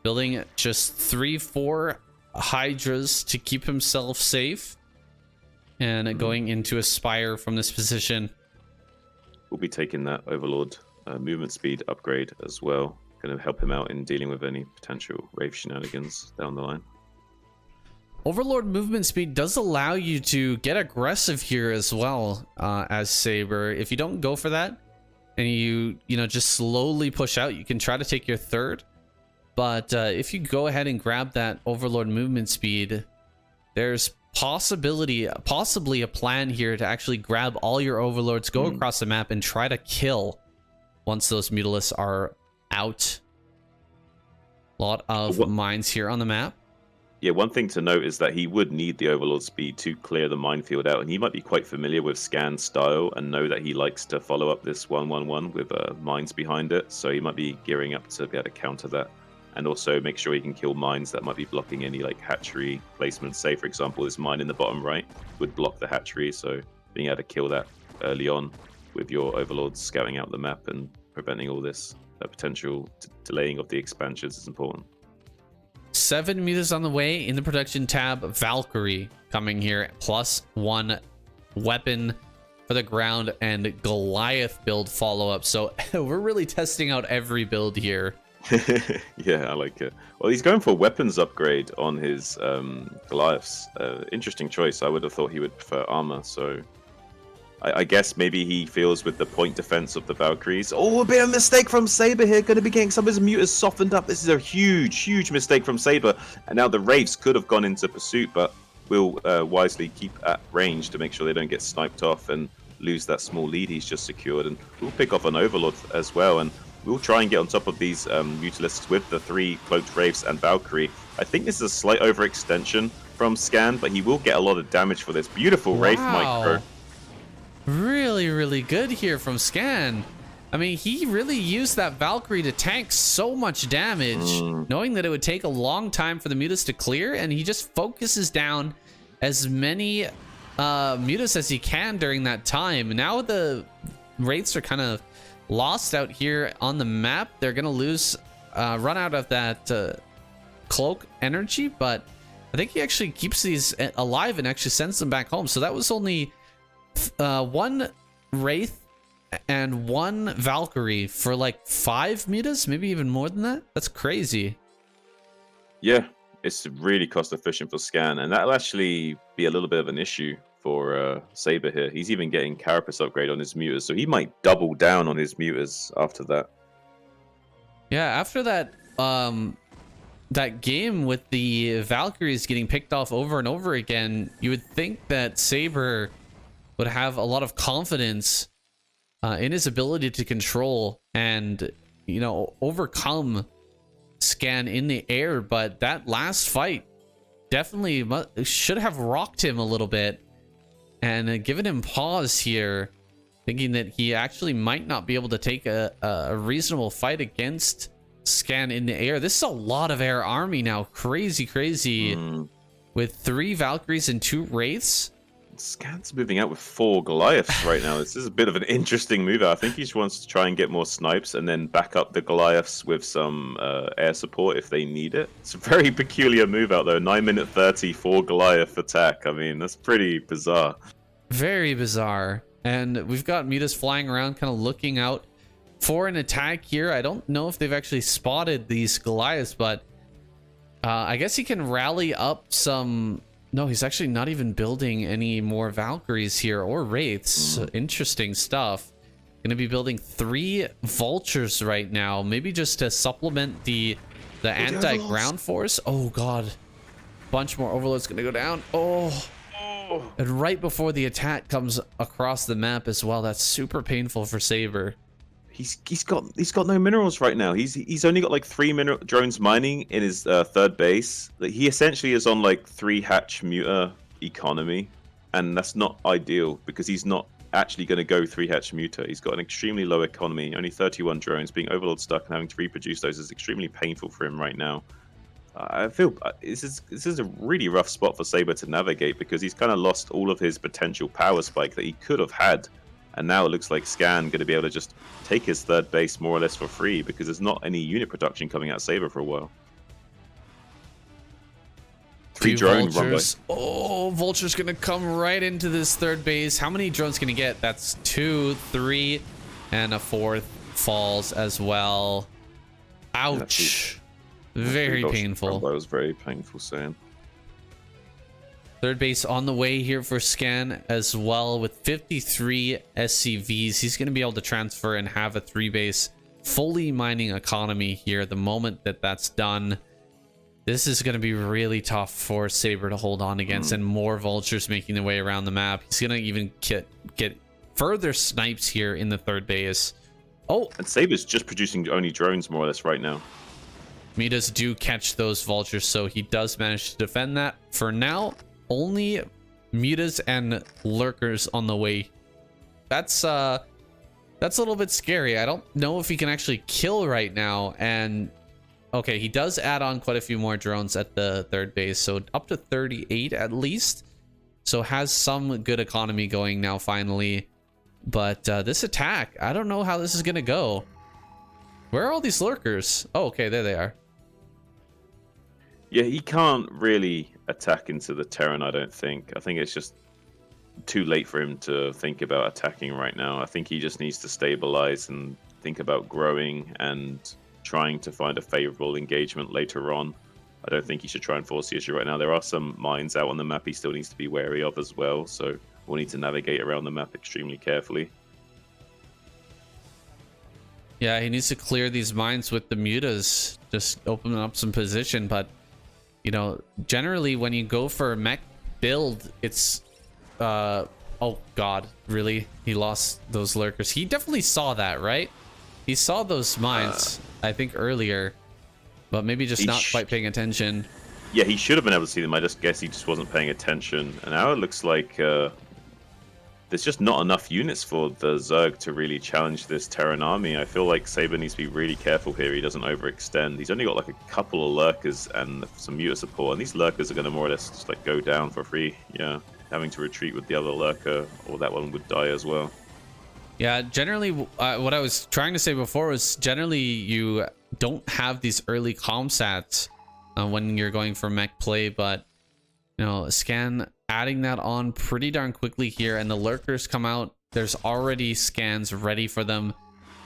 Building just 3-4 Hydras to keep himself safe. And going into a Spire from this position. We'll be taking that Overlord movement speed upgrade as well. Going to help him out in dealing with any potential Wraith shenanigans down the line. Overlord movement speed does allow you to get aggressive here as well, as Sabre. If you don't go for that, and you just slowly push out, you can try to take your third. But if you go ahead and grab that Overlord movement speed, there's possibly a plan here to actually grab all your Overlords, go across the map, and try to kill once those Mutalisks are out. A lot of mines here on the map. Yeah, one thing to note is that he would need the Overlord speed to clear the minefield out, and he might be quite familiar with Scan's style and know that he likes to follow up this 1-1-1 with mines behind it, so he might be gearing up to be able to counter that, and also make sure he can kill mines that might be blocking any like hatchery placements. Say, for example, this mine in the bottom right would block the hatchery, so being able to kill that early on with your Overlords scouting out the map and preventing all this potential delaying of the expansions is important. 7 meters on the way in the production tab. Valkyrie coming here, +1 weapon for the ground, and Goliath build follow-up. So we're really testing out every build here. Yeah, I like it. Well, he's going for weapons upgrade on his Goliaths. Interesting choice. I would have thought he would prefer armor, so I guess maybe he feels with the point defense of the Valkyries. Oh, a bit of a mistake from Sabre here. Going to be getting some of his muters softened up. This is a huge mistake from Sabre. And now the Wraiths could have gone into pursuit, but will wisely keep at range to make sure they don't get sniped off and lose that small lead he's just secured. And we'll pick off an Overlord as well. And we'll try and get on top of these Mutalisks with the 3 Cloaked Wraiths and Valkyrie. I think this is a slight overextension from Scan, but he will get a lot of damage for this. Beautiful Wraith micro. Really good here from Scan. I mean, he really used that Valkyrie to tank so much damage, knowing that it would take a long time for the Mutas to clear, and he just focuses down as many Mutas as he can during that time. Now the Wraiths are kind of lost out here on the map. They're gonna lose, run out of that cloak energy, but I think he actually keeps these alive and actually sends them back home. So that was only 1 Wraith and 1 Valkyrie for like 5 meters, maybe even more than that. That's crazy. Yeah, it's really cost efficient for Scan, and that'll actually be a little bit of an issue for Sabre here. He's even getting Carapace upgrade on his muters, so he might double down on his muters after that. Yeah, after that that game with the Valkyries getting picked off over and over again, you would think that Sabre would have a lot of confidence in his ability to control and, overcome Scan in the air. But that last fight definitely should have rocked him a little bit and given him pause here, thinking that he actually might not be able to take a reasonable fight against Scan in the air. This is a lot of air army now. Crazy. With 3 Valkyries and 2 Wraiths. Scan's moving out with 4 Goliaths right now. This is a bit of an interesting move. I think he just wants to try and get more snipes and then back up the Goliaths with some air support if they need it. It's a very peculiar move out though. 9 minute 30, 4 Goliath attack. I mean, that's pretty bizarre. Very bizarre. And we've got Mutas flying around, kind of looking out for an attack here. I don't know if they've actually spotted these Goliaths, but I guess he can rally up some... No, he's actually not even building any more Valkyries here or Wraiths. Interesting stuff. Gonna be building 3 Vultures right now, maybe just to supplement the anti-ground force. Oh god, bunch more Overlords gonna go down. Oh, and right before the attack comes across the map as well. That's super painful for Sabre. He's got no minerals right now. He's only got like 3 drones mining in his third base. Like, he essentially is on like 3 hatch muta economy, and that's not ideal because he's not actually going to go 3 hatch muta. He's got an extremely low economy, only 31 drones. Being overlord stuck and having to reproduce those is extremely painful for him right now. I feel this is a really rough spot for Sabre to navigate because he's kind of lost all of his potential power spike that he could have had. And now it looks like Scan going to be able to just take his third base more or less for free because there's not any unit production coming out of Sabre for a while. 3 drones run by. Oh, Vulture's going to come right into this third base. How many drones can he get? That's 2, 3, and a 4th falls as well. Ouch. Very painful. That was very painful, Sam. Third base on the way here for Scan as well with 53 SCVs. He's going to be able to transfer and have a 3-base fully mining economy here the moment that that's done. This is going to be really tough for Sabre to hold on against, and more Vultures making their way around the map. He's going to even get further snipes here in the third base. Oh, and Sabre's just producing only drones more or less right now. Mutas do catch those Vultures, so he does manage to defend that. For now, only Mutas and Lurkers on the way. That's a little bit scary. I don't know if he can actually kill right now. And okay, he does add on quite a few more drones at the third base, so up to 38 at least. So has some good economy going now finally. But this attack, I don't know how this is gonna go. Where are all these Lurkers? Oh, okay, there they are. Yeah, he can't really attack into the Terran, I don't think. I think it's just too late for him to think about attacking right now. I think he just needs to stabilize and think about growing and trying to find a favorable engagement later on. I don't think he should try and force the issue right now. There are some mines out on the map he still needs to be wary of as well, so we'll need to navigate around the map extremely carefully. Yeah, he needs to clear these mines with the Mutas, just open up some position. But you know, generally when you go for a mech build, it's oh god, really? He lost those Lurkers. He definitely saw that, right? He saw those mines, I think earlier, but maybe just not quite paying attention. Yeah, he should have been able to see them. I just guess he just wasn't paying attention. And now it looks like there's just not enough units for the Zerg to really challenge this Terran army. I feel like Sabre needs to be really careful here. He doesn't overextend. He's only got like a couple of Lurkers and some Muta support, and these Lurkers are going to more or less just like go down for free. Yeah, having to retreat with the other Lurker, or that one would die as well. Yeah, generally, what I was trying to say before was generally you don't have these early comsats when you're going for mech play, but you know, Scan adding that on pretty darn quickly here, and the Lurkers come out. There's already scans ready for them.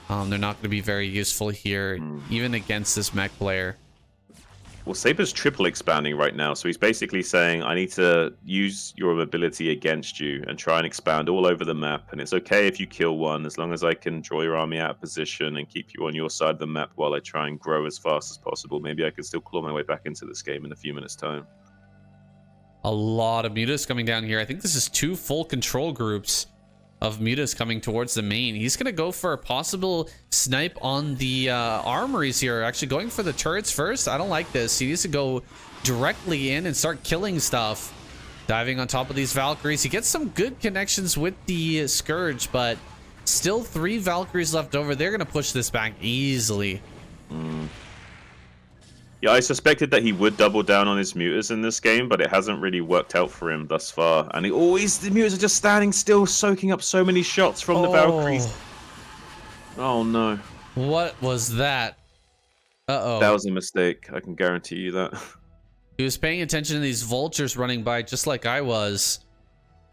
They're not going to be very useful here, even against this mech player. Well, Sabre's triple expanding right now, so he's basically saying, I need to use your ability against you and try and expand all over the map, and it's okay if you kill one, as long as I can draw your army out of position and keep you on your side of the map while I try and grow as fast as possible. Maybe I can still claw my way back into this game in a few minutes' time. A lot of Mutas coming down here. I think this is 2 full control groups of Mutas coming towards the main. He's going to go for a possible snipe on the armories here. Actually going for the turrets first. I don't like this. He needs to go directly in and start killing stuff. Diving on top of these Valkyries. He gets some good connections with the Scourge, but still 3 Valkyries left over. They're going to push this back easily. Yeah, I suspected that he would double down on his mutas in this game, but it hasn't really worked out for him thus far. And the mutas are just standing still, soaking up so many shots from the Valkyries. Oh no. What was that? That Uh-oh. was a mistake, I can guarantee you that. He was paying attention to these vultures running by just like I was.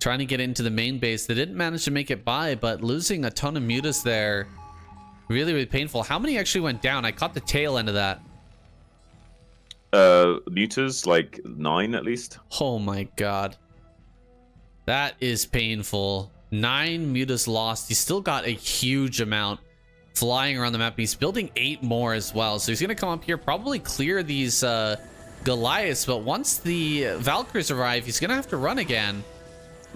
Trying to get into the main base. They didn't manage to make it by, but losing a ton of mutas there. Really, really painful. How many actually went down? I caught the tail end of that. Mutas, like 9 at least. Oh my god. That is painful. 9 mutas lost. He's still got a huge amount flying around the map. He's building 8 more as well. So he's going to come up here, probably clear these Goliaths. But once the Valkyries arrive, he's going to have to run again.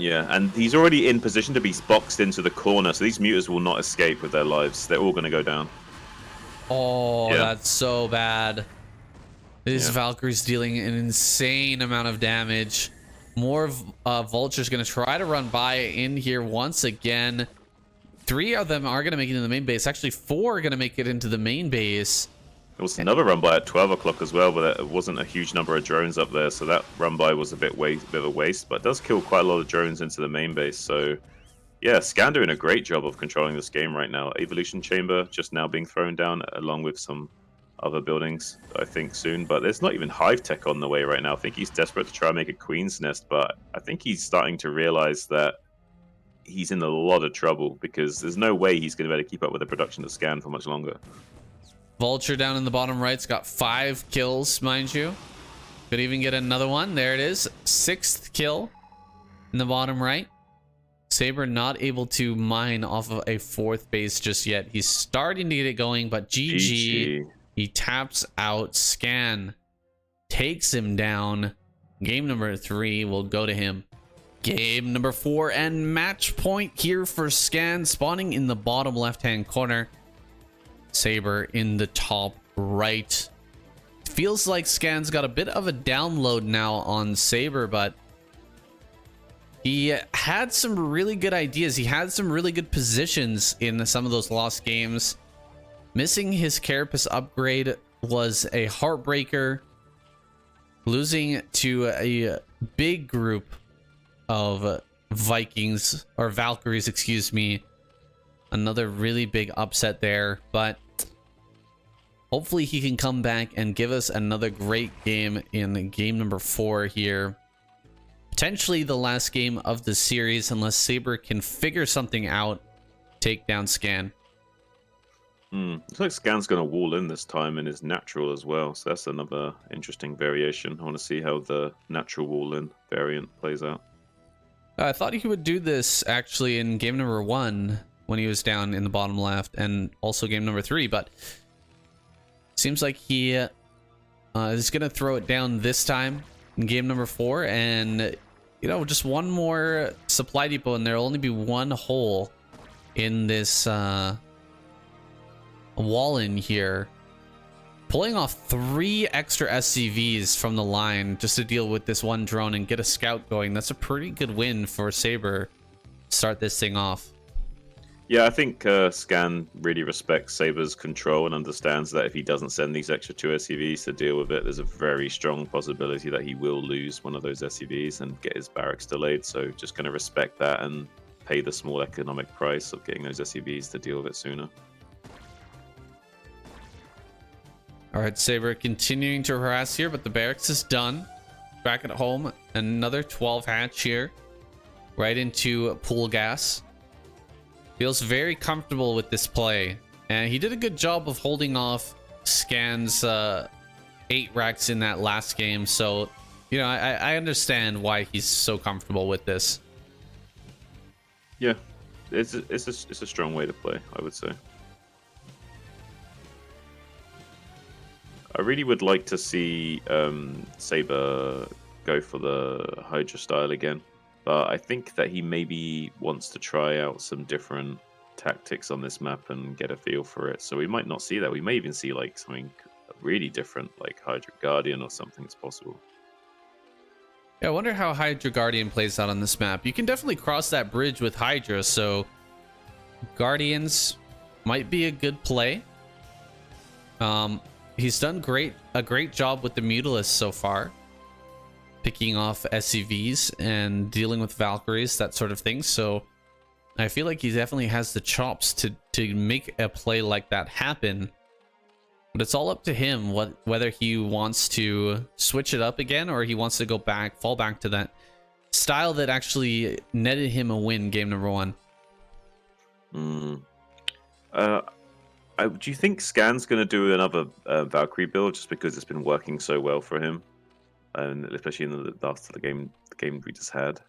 Yeah, and he's already in position to be boxed into the corner. So these mutas will not escape with their lives. They're all going to go down. Oh, Yeah. That's so bad. This Valkyrie's dealing an insane amount of damage. More vultures going to try to run by in here once again. 3 of them are going to make it into the main base. Actually, 4 are going to make it into the main base. There was another run by at 12 o'clock as well, but it wasn't a huge number of drones up there, so that run by was a bit of a waste. But it does kill quite a lot of drones into the main base. So yeah, Scan doing a great job of controlling this game right now. Evolution Chamber just now being thrown down, along with some other buildings, I think, soon. But there's not even Hive Tech on the way right now. I think he's desperate to try and make a Queen's Nest, but I think he's starting to realize that he's in a lot of trouble, because there's no way he's going to be able to keep up with the production of Scan for much longer. Vulture down in the bottom right's got 5 kills, mind you. Could even get another one. There it is. 6th kill in the bottom right. Sabre not able to mine off of a 4th base just yet. He's starting to get it going, but GG. He taps out. Scan takes him down. Game number 3 will go to him. Game number 4 and match point here for Scan, spawning in the bottom left-hand corner. Sabre in the top right. Feels like Scan's got a bit of a download now on Sabre, but he had some really good ideas. He had some really good positions in some of those lost games. Missing his Carapace upgrade was a heartbreaker. Losing to a big group of Vikings, or Valkyries, excuse me. Another really big upset there, but hopefully he can come back and give us another great game in game number 4 here. Potentially the last game of the series, unless Sabre can figure something out, take down Scan. Looks like Scan's going to wall in this time in his natural as well, so that's another interesting variation. I want to see how the natural wall in variant plays out. I thought he would do this actually in game number 1 when he was down in the bottom left, and also game number 3, but seems like he is going to throw it down this time in game number 4, and you know, just one more supply depot and there'll only be one hole in this wall in here. Pulling off 3 extra SCVs from the line just to deal with this one drone and get a scout going. That's a pretty good win for Sabre. Start this thing off. Yeah, I think Scan really respects Sabre's control and understands that if he doesn't send these extra 2 SCVs to deal with it, there's a very strong possibility that he will lose one of those SCVs and get his barracks delayed. So just going to respect that and pay the small economic price of getting those SCVs to deal with it sooner. All right, Sabre continuing to harass here, but the barracks is done. Back at home, another 12 hatch here. Right into pool gas. Feels very comfortable with this play. And he did a good job of holding off Scan's 8 racks in that last game. So, you know, I understand why he's so comfortable with this. Yeah, it's a strong way to play, I would say. I really would like to see Sabre go for the Hydra style again, but I think that he maybe wants to try out some different tactics on this map and get a feel for it. So we might not see that. We may even see like something really different, like Hydra Guardian or something. It's possible. Yeah, I wonder how Hydra Guardian plays out on this map. You can definitely cross that bridge with Hydra, so Guardians might be a good play. he's done a great job with the Mutalisk so far, picking off SCVs and dealing with Valkyries, that sort of thing. So I feel like he definitely has the chops to make a play like that happen. But it's all up to him whether he wants to switch it up again or he wants to fall back to that style that actually netted him a win game number 1. Do you think Scan's going to do another Valkyrie build just because it's been working so well for him, and especially in the last of the game we just had?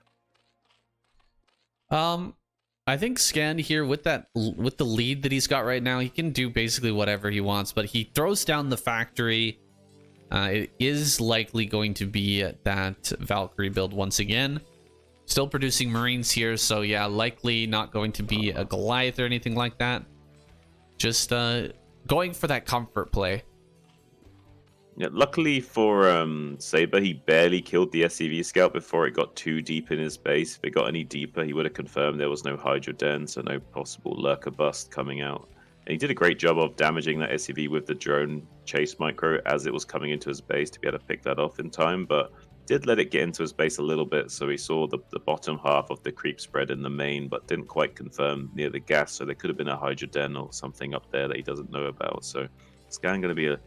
I think Scan here with the lead that he's got right now, he can do basically whatever he wants, but he throws down the factory. It is likely going to be that Valkyrie build once again. Still producing Marines here, so yeah, likely not going to be a Goliath or anything like that. Just going for that comfort play. Yeah, luckily for Sabre, he barely killed the SCV scout before it got too deep in his base. If it got any deeper, he would have confirmed there was no Hydra Den, so no possible lurker bust coming out. And he did a great job of damaging that SCV with the drone chase micro as it was coming into his base to be able to pick that off in time, but did let it get into his base a little bit, so he saw the bottom half of the creep spread in the main, but didn't quite confirm near the gas, so there could have been a Hydra Den or something up there that he doesn't know about. So Scan going to be a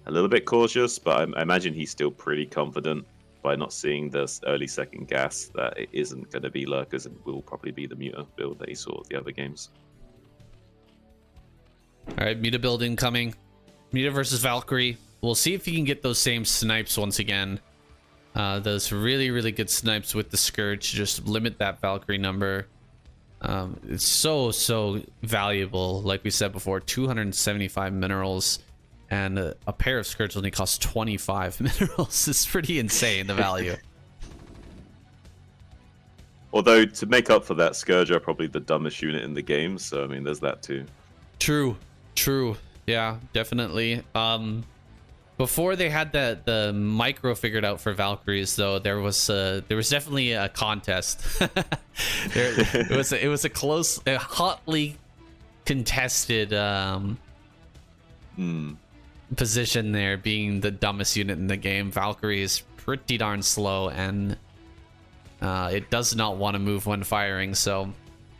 little bit cautious, but I imagine he's still pretty confident by not seeing this early second gas that it isn't going to be lurkers and will probably be the Muta build that he saw at the other games. All right, Muta build incoming. Muta versus Valkyrie. We'll see if he can get those same snipes once again. Those really, really good snipes with the Scourge to just limit that Valkyrie number. It's so valuable. Like we said before, 275 minerals. And a pair of Scourge only costs 25 minerals. It's pretty insane, the value. Although, to make up for that, Scourge are probably the dumbest unit in the game, so I mean, there's that too. True. Yeah, definitely. Before they had the micro figured out for Valkyries, though, there was definitely a contest. It was a close, hotly contested position there, being the dumbest unit in the game. Valkyrie is pretty darn slow, and it does not want to move when firing, so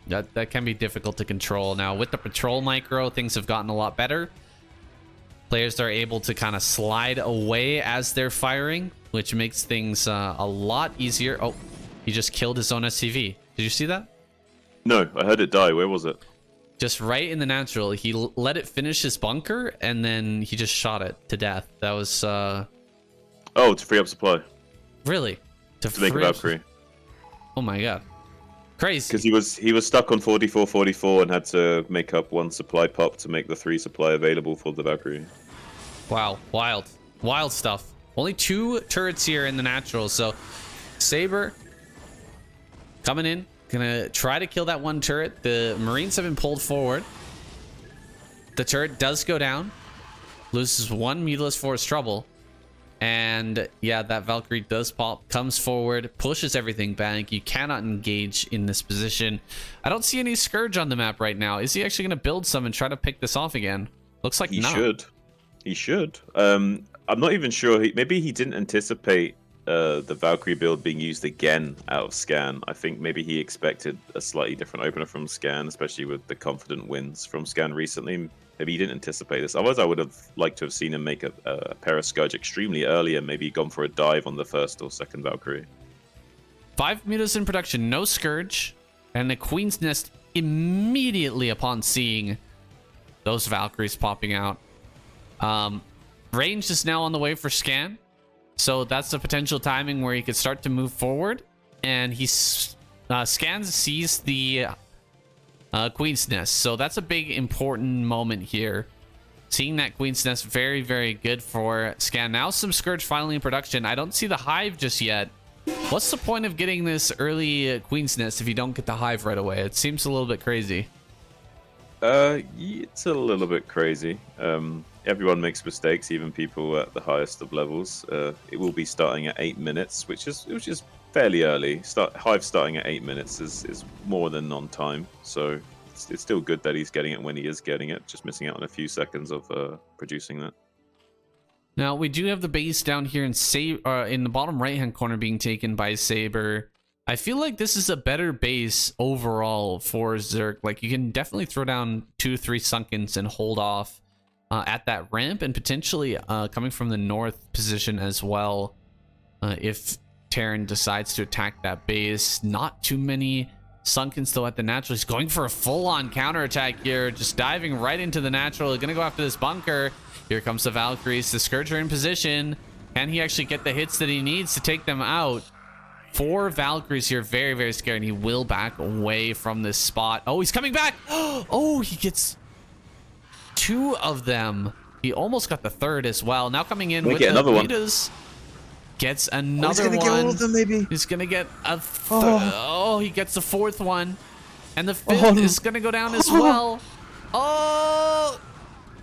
that can be difficult to control. Now with the patrol micro, things have gotten a lot better. Players are able to kind of slide away as they're firing, which makes things a lot easier. Oh, he just killed his own SCV. Did you see that? No, I heard it die. Where was it? Just right in the natural. He let it finish his bunker, and then he just shot it to death. That was... Oh, to free up supply. Really? To make a Valkyrie. Oh my god. Crazy. Because he was stuck on 44 and had to make up one supply pop to make the 3 supply available for the Valkyrie. Wow. Wild stuff. Only 2 turrets here in the natural, so Sabre coming in. Gonna try to kill that one turret. The Marines have been pulled forward. The turret does go down. Loses 1 Mutalisk for his trouble. And yeah, that Valkyrie does pop, comes forward, pushes everything back. You cannot engage in this position. I don't see any Scourge on the map right now. Is he actually going to build some and try to pick this off again? Looks like he not. He should. I'm not even sure. Maybe he didn't anticipate the Valkyrie build being used again out of Scan. I think maybe he expected a slightly different opener from Scan, especially with the confident wins from Scan recently. Maybe he didn't anticipate this. Otherwise, I would have liked to have seen him make a pair of Scourge extremely early and maybe gone for a dive on the first or second Valkyrie. 5 Mutas in production, no Scourge, and the Queen's Nest immediately upon seeing those Valkyries popping out. Range is now on the way for Scan, so that's the potential timing where he could start to move forward, and he scans, sees the Queen's Nest, so that's a big important moment here. Seeing that Queen's Nest, very, very good for Scan. Now some Scourge finally in production. I don't see the Hive just yet. What's the point of getting this early Queen's Nest if you don't get the Hive right away? It seems a little bit crazy. It's a little bit crazy. Everyone makes mistakes, even people at the highest of levels. It will be starting at 8 minutes, which is fairly early. Hive starting at 8 minutes is more than on time, so it's still good that he's getting it when he is getting it. Just missing out on a few seconds of producing that. Now we do have the base down here in in the bottom right hand corner being taken by Sabre. I feel like this is a better base overall for Zerg. Like you can definitely throw down 2-3 Sunkens and hold off at that ramp, and potentially coming from the north position as well. If Terran decides to attack that base, not too many Sunkens though at the natural. He's going for a full-on counterattack here, just diving right into the natural. Gonna go after this bunker. Here comes the Valkyries. The Scourge are in position. Can he actually get the hits that he needs to take them out? 4 Valkyries here, very, very scared. And he will back away from this spot. Oh, he's coming back. Oh, he gets 2 of them. He almost got the 3rd as well. Now coming in with another one. Gets another one. Get all of them, maybe. He's gonna get a oh, he gets the 4th one. And the 5th is gonna go down as well. Oh,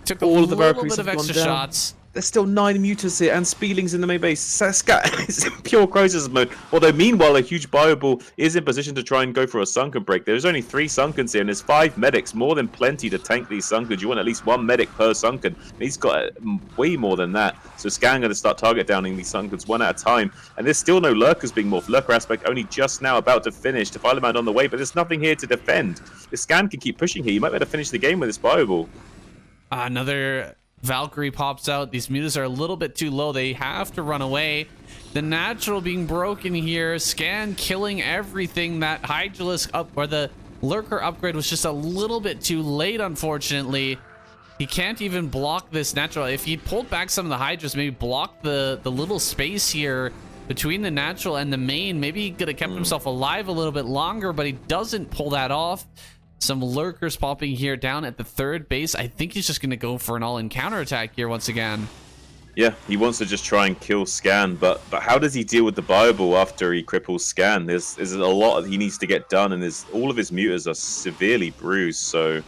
took a little bit of extra shots. There's still 9 mutants here and Spielings in the main base. Saskat is in pure crisis mode. Although meanwhile, a huge Bioball is in position to try and go for a Sunken break. There's only 3 Sunkens here and there's 5 medics. More than plenty to tank these Sunkens. You want at least 1 medic per Sunken. He's got way more than that. So Scan going to start target downing these Sunkens one at a time. And there's still no Lurkers being morphed. Lurker aspect only just now about to finish. Defilement on the way, but there's nothing here to defend. The Scan can keep pushing here. You might be able to finish the game with this Bioball. Another Valkyrie pops out. These mutas are a little bit too low. They have to run away. The natural being broken here. Scan killing everything. That Hydralisk up, or the Lurker upgrade was just a little bit too late, unfortunately. He can't even block this natural. If he pulled back some of the Hydras, maybe block the little space here between the natural and the main, maybe he could have kept himself alive a little bit longer, but he doesn't pull that off. Some Lurkers popping here down at the 3rd base. I think he's just going to go for an all-in counterattack here once again. Yeah, he wants to just try and kill Scan, but how does he deal with the Bioball after he cripples Scan? There's a lot he needs to get done, and all of his mutas are severely bruised, so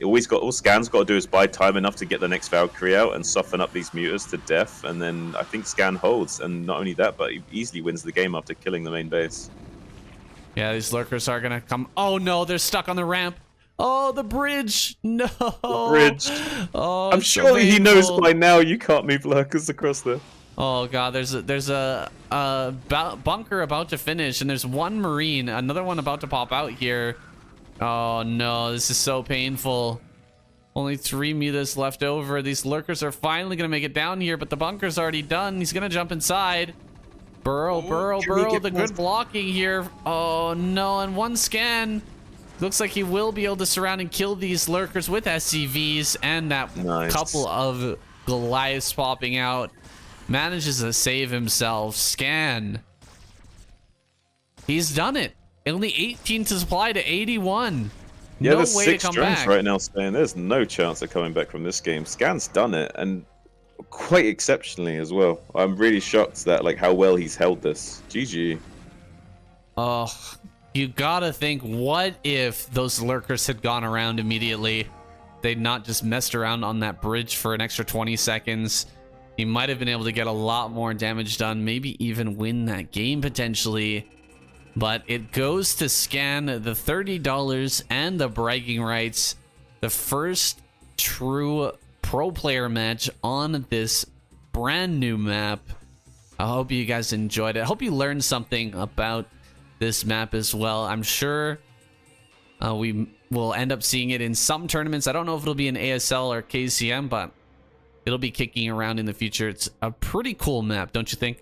all Scan's got to do is buy time enough to get the next Valkyrie out and soften up these mutas to death, and then I think Scan holds, and not only that, but he easily wins the game after killing the main base. Yeah, these Lurkers are gonna come. Oh no, they're stuck on the ramp. Oh, the bridge. No. The bridge. Oh, I'm sure he knows by now you can't move Lurkers across there. Oh god, there's a bunker about to finish, and there's 1 Marine, another one about to pop out here. Oh no, this is so painful. Only 3 mutas left over. These Lurkers are finally gonna make it down here, but the bunker's already done. He's gonna jump inside. Burrow, the good blocking here. Oh no, and 1 Scan. Looks like he will be able to surround and kill these Lurkers with SCVs, and that couple of Goliaths popping out. Manages to save himself. Scan. He's done it. Only 18 to supply to 81. Yeah, no there's way 6 to come drones back right now saying there's no chance of coming back from this game. Scan's done it, and quite exceptionally as well. I'm really shocked that how well he's held this. GG. Oh, you gotta think, what if those Lurkers had gone around immediately? They'd not just messed around on that bridge for an extra 20 seconds. He might have been able to get a lot more damage done, maybe even win that game potentially. But it goes to Scan, the $30 and the bragging rights. The first true pro player match on this brand new map. I hope you guys enjoyed it. I hope you learned something about this map as well. I'm sure we will end up seeing it in some tournaments. I don't know if it'll be in ASL or KCM, but it'll be kicking around in the future. It's a pretty cool map, don't you think?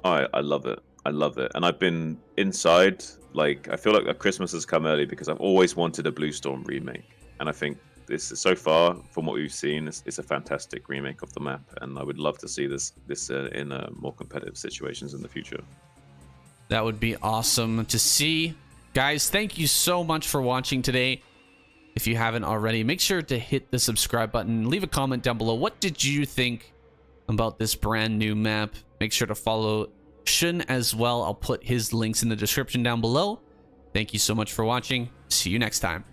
I love it. I love it. And I've been inside. I feel like Christmas has come early because I've always wanted a Blue Storm remake. And I think this is, so far, from what we've seen, it's a fantastic remake of the map. And I would love to see this in more competitive situations in the future. That would be awesome to see. Guys, thank you so much for watching today. If you haven't already, make sure to hit the subscribe button. Leave a comment down below. What did you think about this brand new map? Make sure to follow Shun as well. I'll put his links in the description down below. Thank you so much for watching. See you next time.